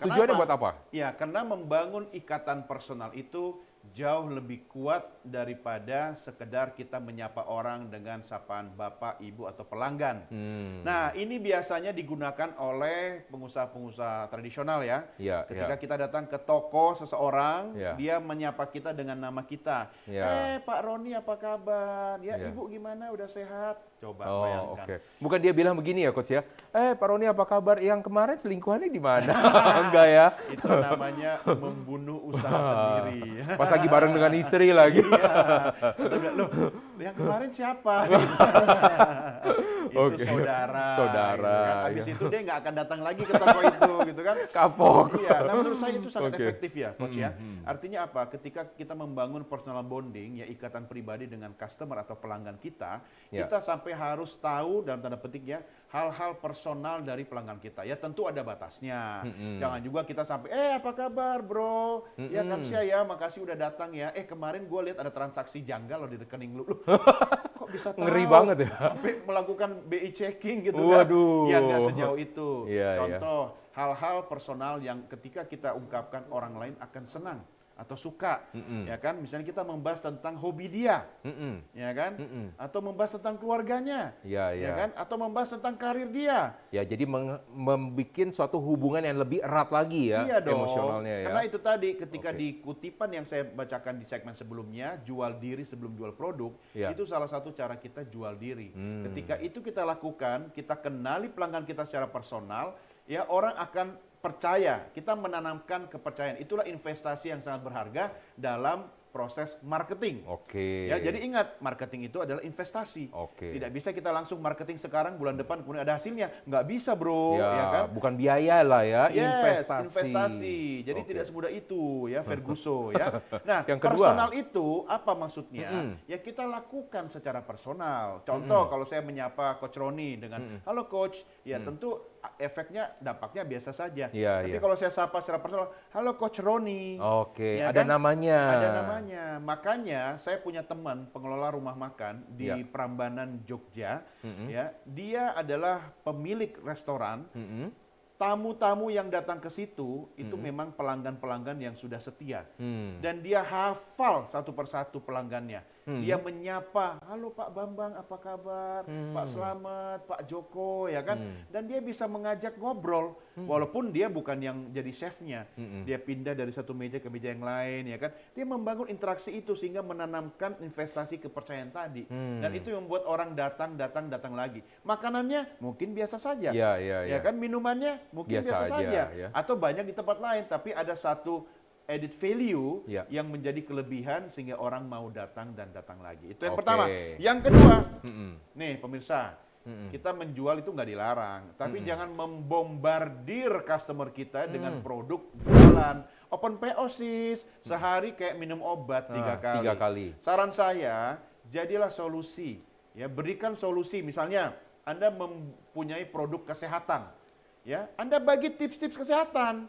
Tujuannya buat apa? Ya, karena membangun ikatan personal itu jauh lebih kuat daripada sekedar kita menyapa orang dengan sapaan bapak, ibu, atau pelanggan. Nah, ini biasanya digunakan oleh pengusaha-pengusaha tradisional ya. Ketika kita datang ke toko seseorang, dia menyapa kita dengan nama kita. Pak Roni apa kabar? Ya, ibu gimana? Udah sehat? Coba Oh, bayangkan. oke. Bukan dia bilang begini ya, Coach ya. Pak Roni apa kabar? Yang kemarin selingkuhannya di mana? Enggak ya. Itu namanya membunuh usaha sendiri. Pas lagi bareng dengan istri lagi. Iya. Kita bilang, loh, yang kemarin siapa? Itu Oke. saudara. Saudara, Gitu kan. Habis iya. itu dia nggak akan datang lagi ke toko itu, gitu kan? Kapok. Iya. Nah, menurut saya itu sangat Oke. efektif ya, Coach ya. Artinya apa? Ketika kita membangun personal bonding, ya ikatan pribadi dengan customer atau pelanggan kita, Ya. kita sampai harus tahu dalam tanda petik ya hal-hal personal dari pelanggan kita. Ya tentu ada batasnya. Jangan juga kita sampai, apa kabar bro? Ya Kamsia ya, makasih udah datang ya. Kemarin gue lihat ada transaksi janggal loh di rekening lu. Kok bisa tahu? Ngeri banget ya. Sampai melakukan BI checking gitu Waduh. kan. Ya nggak sejauh itu. Iya, Contoh, hal-hal personal yang ketika kita ungkapkan orang lain akan senang atau suka, ya kan? Misalnya kita membahas tentang hobi dia, ya kan? Atau membahas tentang keluarganya, Iya, iya. ya kan? Atau membahas tentang karir dia. Ya, jadi membuat suatu hubungan yang lebih erat lagi ya, Iya dong. emosionalnya ya. Karena itu tadi ketika Oke. di kutipan yang saya bacakan di segmen sebelumnya, jual diri sebelum jual produk, Iya. itu salah satu cara kita jual diri. Ketika itu kita lakukan, kita kenali pelanggan kita secara personal, ya orang akan percaya, kita menanamkan kepercayaan. Itulah investasi yang sangat berharga dalam proses marketing. Oke. Ya, jadi ingat, marketing itu adalah investasi. Oke. Tidak bisa kita langsung marketing sekarang, bulan depan kemudian ada hasilnya. Nggak bisa bro, ya kan? Bukan biaya lah ya, Yes, investasi. investasi. Jadi Oke. tidak semudah itu ya, Ferguso ya. Nah, Yang kedua. personal itu apa maksudnya? Ya kita lakukan secara personal. Contoh kalau saya menyapa Coach Roni dengan, halo Coach, ya tentu efeknya, dampaknya biasa saja. Iya, Tapi iya. kalau saya sapa secara personal, halo Coach Roni. Oke, Ya ada kan? namanya. Ada namanya. Makanya saya punya teman pengelola rumah makan di Ya. Prambanan, Jogja. Ya, dia adalah pemilik restoran. Tamu-tamu yang datang ke situ itu memang pelanggan-pelanggan yang sudah setia. Dan dia hafal satu persatu pelanggannya. Dia menyapa, halo Pak Bambang apa kabar? Pak Slamet, Pak Joko, ya kan? Dan dia bisa mengajak ngobrol. Walaupun dia bukan yang jadi chefnya. Dia pindah dari satu meja ke meja yang lain, ya kan? Dia membangun interaksi itu sehingga menanamkan investasi kepercayaan tadi. Dan itu yang membuat orang datang lagi. Makanannya mungkin biasa saja. Iya, iya, iya. Ya kan, minumannya mungkin Biasa biasa, aja, saja, ya. atau banyak di tempat lain, tapi ada satu added value Ya. yang menjadi kelebihan sehingga orang mau datang dan datang lagi. Itu yang Oke. pertama. Yang kedua, nih pemirsa, kita menjual itu nggak dilarang, tapi jangan membombardir customer kita dengan produk jualan. Open PO sis, sehari kayak minum obat 3 kali. 3 kali. Saran saya, jadilah solusi. Ya, berikan solusi. Misalnya, Anda mempunyai produk kesehatan. Ya, Anda bagi tips-tips kesehatan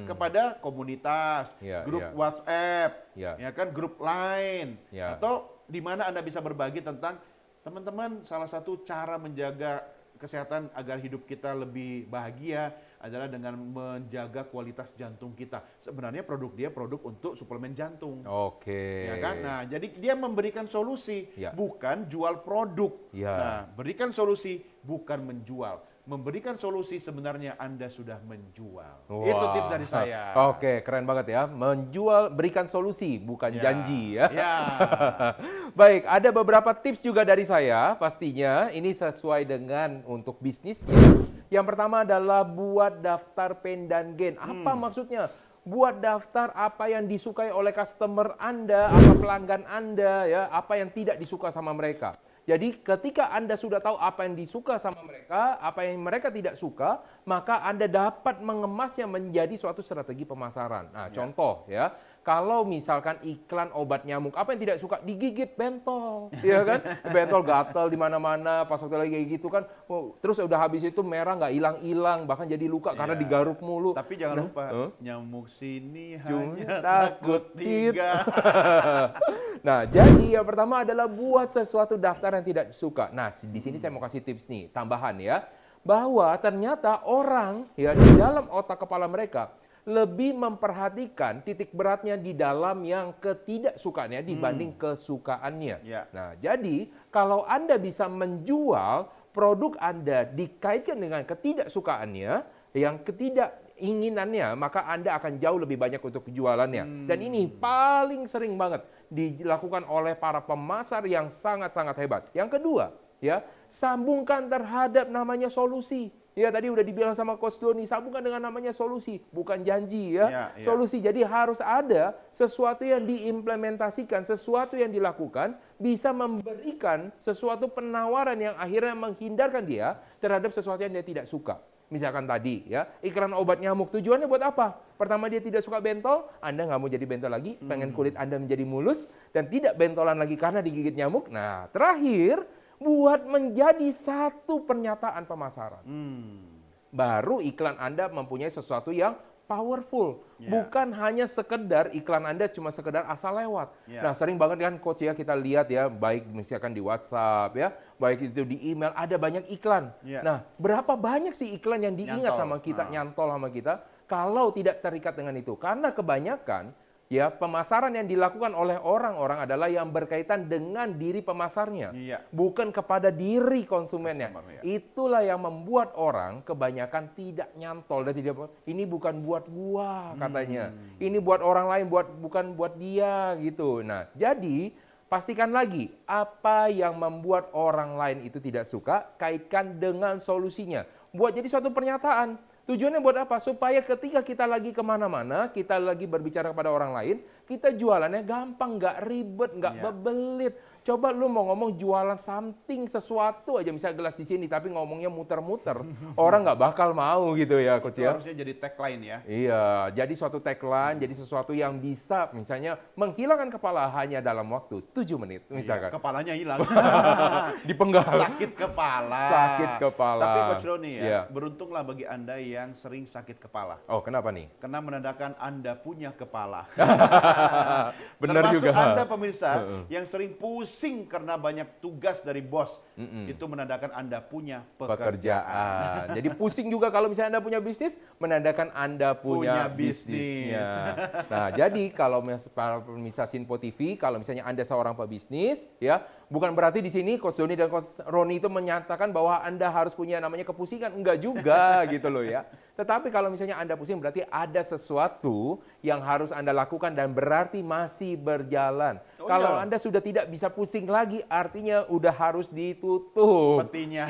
kepada komunitas, Ya, grup ya. WhatsApp, Ya. ya kan, grup Line, Ya. atau di mana Anda bisa berbagi tentang teman-teman, salah satu cara menjaga kesehatan agar hidup kita lebih bahagia adalah dengan menjaga kualitas jantung kita. Sebenarnya produk dia produk untuk suplemen jantung. Oke. Ya kan? Nah, jadi dia memberikan solusi, Ya. bukan jual produk. Ya. Nah, berikan solusi, bukan menjual. Memberikan solusi sebenarnya Anda sudah menjual. Wah. Itu tips dari saya. Oke, keren banget ya. Menjual, berikan solusi, bukan Ya. janji ya. Ya. Baik, ada beberapa tips juga dari saya pastinya. Ini sesuai dengan untuk bisnisnya. Yang pertama adalah buat daftar pain dan gain. Apa maksudnya? Buat daftar apa yang disukai oleh customer Anda, apa pelanggan Anda, ya, apa yang tidak disuka sama mereka. Jadi ketika Anda sudah tahu apa yang disuka sama mereka, apa yang mereka tidak suka, maka Anda dapat mengemasnya menjadi suatu strategi pemasaran. Nah, contoh ya, kalau misalkan iklan obat nyamuk, apa yang tidak suka? Digigit bentol, ya kan? Bentol gatal di mana-mana, pas waktu lagi kayak gitu kan. Terus udah habis itu merah nggak hilang-hilang, bahkan jadi luka karena Iya. digaruk mulu. Tapi jangan lupa, nyamuk sini Cuma hanya takut takut 3. Nah, jadi yang pertama adalah buat sesuatu daftar yang tidak suka. Nah, di sini saya mau kasih tips nih, tambahan ya. Bahwa ternyata orang ya di dalam otak kepala mereka lebih memperhatikan titik beratnya di dalam yang ketidaksukaannya dibanding kesukaannya. Ya. Nah, jadi kalau Anda bisa menjual produk Anda dikaitkan dengan ketidaksukaannya, yang ketidakinginannya, maka Anda akan jauh lebih banyak untuk jualannya. Dan ini paling sering banget dilakukan oleh para pemasar yang sangat-sangat hebat. Yang kedua, ya, sambungkan terhadap namanya solusi. Ya, tadi udah dibilang sama Coach Doni, sambungkan dengan namanya solusi, bukan janji ya. Solusi. Jadi harus ada sesuatu yang diimplementasikan, sesuatu yang dilakukan bisa memberikan sesuatu penawaran yang akhirnya menghindarkan dia terhadap sesuatu yang dia tidak suka. Misalkan tadi ya, iklan obat nyamuk, tujuannya buat apa? Pertama, dia tidak suka bentol, Anda nggak mau jadi bentol lagi, pengen kulit Anda menjadi mulus dan tidak bentolan lagi karena digigit nyamuk. Nah, terakhir buat menjadi satu pernyataan pemasaran. Baru iklan Anda mempunyai sesuatu yang powerful. Bukan hanya sekedar iklan Anda cuma sekedar asal lewat. Nah, sering banget kan Coach ya kita lihat ya, baik misalkan di WhatsApp ya, baik itu di email, ada banyak iklan. Nah, berapa banyak sih iklan yang diingat sama kita, nyantol sama kita, kalau tidak terikat dengan itu? Karena kebanyakan ya, pemasaran yang dilakukan oleh orang-orang adalah yang berkaitan dengan diri pemasarnya, bukan kepada diri konsumennya. Itulah yang membuat orang kebanyakan tidak nyantol dan tidak, ini bukan buat gua katanya, ini buat orang lain, bukan buat dia gitu. Nah, jadi pastikan lagi apa yang membuat orang lain itu tidak suka, kaitkan dengan solusinya. Buat jadi suatu pernyataan. Tujuannya buat apa? Supaya ketika kita lagi kemana-mana, kita lagi berbicara kepada orang lain, kita jualannya gampang, nggak ribet, nggak bebelit. Coba lu mau ngomong jualan something, sesuatu aja, misalnya gelas di sini, tapi ngomongnya muter-muter, orang nggak bakal mau gitu ya, Coach ya. Harusnya jadi tagline ya. Iya, jadi suatu tagline, jadi sesuatu yang bisa, misalnya menghilangkan kepala hanya dalam waktu 7 menit, misalkan. Kepalanya hilang. Dipenggal. Sakit kepala. Sakit kepala. Tapi Coach Roni ya, beruntunglah bagi Anda yang sering sakit kepala. Oh, kenapa nih? Karena menandakan Anda punya kepala. Benar juga. Termasuk Anda pemirsa yang sering pusing karena banyak tugas dari bos. Itu menandakan Anda punya pekerjaan. Jadi pusing juga kalau misalnya Anda punya bisnis, menandakan Anda punya bisnisnya. Nah, jadi kalau para pemirsa Sinpo TV, kalau misalnya Anda seorang pebisnis, ya, bukan berarti di sini Coach Doni dan Coach Roni itu menyatakan bahwa Anda harus punya namanya kepusingan. Enggak juga gitu loh ya. Tetapi kalau misalnya Anda pusing berarti ada sesuatu yang harus Anda lakukan dan berarti masih berjalan. Kalau Anda sudah tidak bisa pusing lagi, artinya udah harus ditutup. Petinya.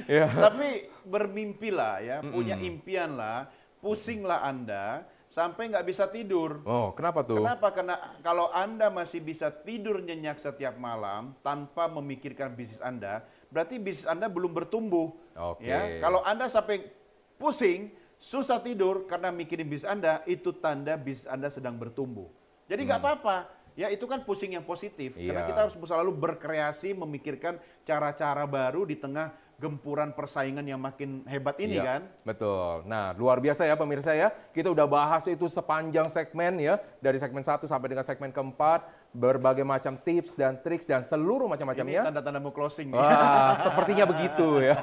Tapi bermimpilah ya, punya impian lah, pusinglah Anda sampai nggak bisa tidur. Oh, kenapa tuh? Kenapa? Karena kalau Anda masih bisa tidur nyenyak setiap malam tanpa memikirkan bisnis Anda, berarti bisnis Anda belum bertumbuh. Ya, kalau Anda sampai pusing, susah tidur karena mikirin bisnis Anda, itu tanda bisnis Anda sedang bertumbuh. Jadi nggak apa-apa. Ya, itu kan pusing yang positif. Karena kita harus selalu berkreasi, memikirkan cara-cara baru di tengah gempuran persaingan yang makin hebat ini kan. Betul. Nah, luar biasa ya pemirsa ya. Kita udah bahas itu sepanjang segmen ya. Dari segmen 1 sampai dengan segmen keempat. Berbagai macam tips dan triks dan seluruh macam-macamnya. Ini tanda-tanda mau closing. Wah, sepertinya begitu ya.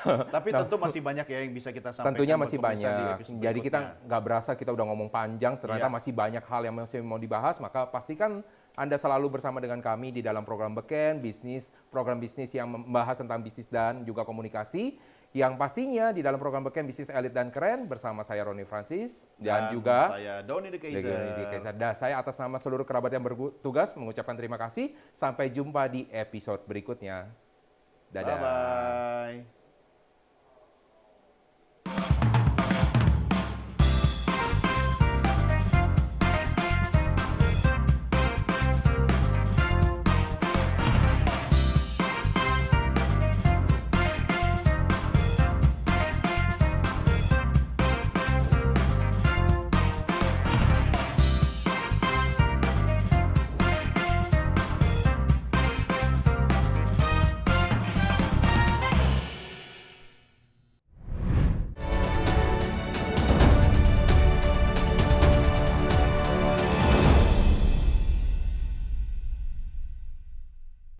Tapi tentu masih banyak ya yang bisa kita sampaikan. Tentunya masih banyak. Jadi kita nggak berasa kita udah ngomong panjang, ternyata masih banyak hal yang masih mau dibahas. Maka pastikan Anda selalu bersama dengan kami di dalam program Beken, program bisnis yang membahas tentang bisnis dan juga komunikasi. Yang pastinya di dalam program Beken Bisnis Elit dan Keren bersama saya Roni Francis dan juga saya Doni De Keizer. Dan saya atas nama seluruh kerabat yang bertugas mengucapkan terima kasih. Sampai jumpa di episode berikutnya. Dadah. Bye-bye.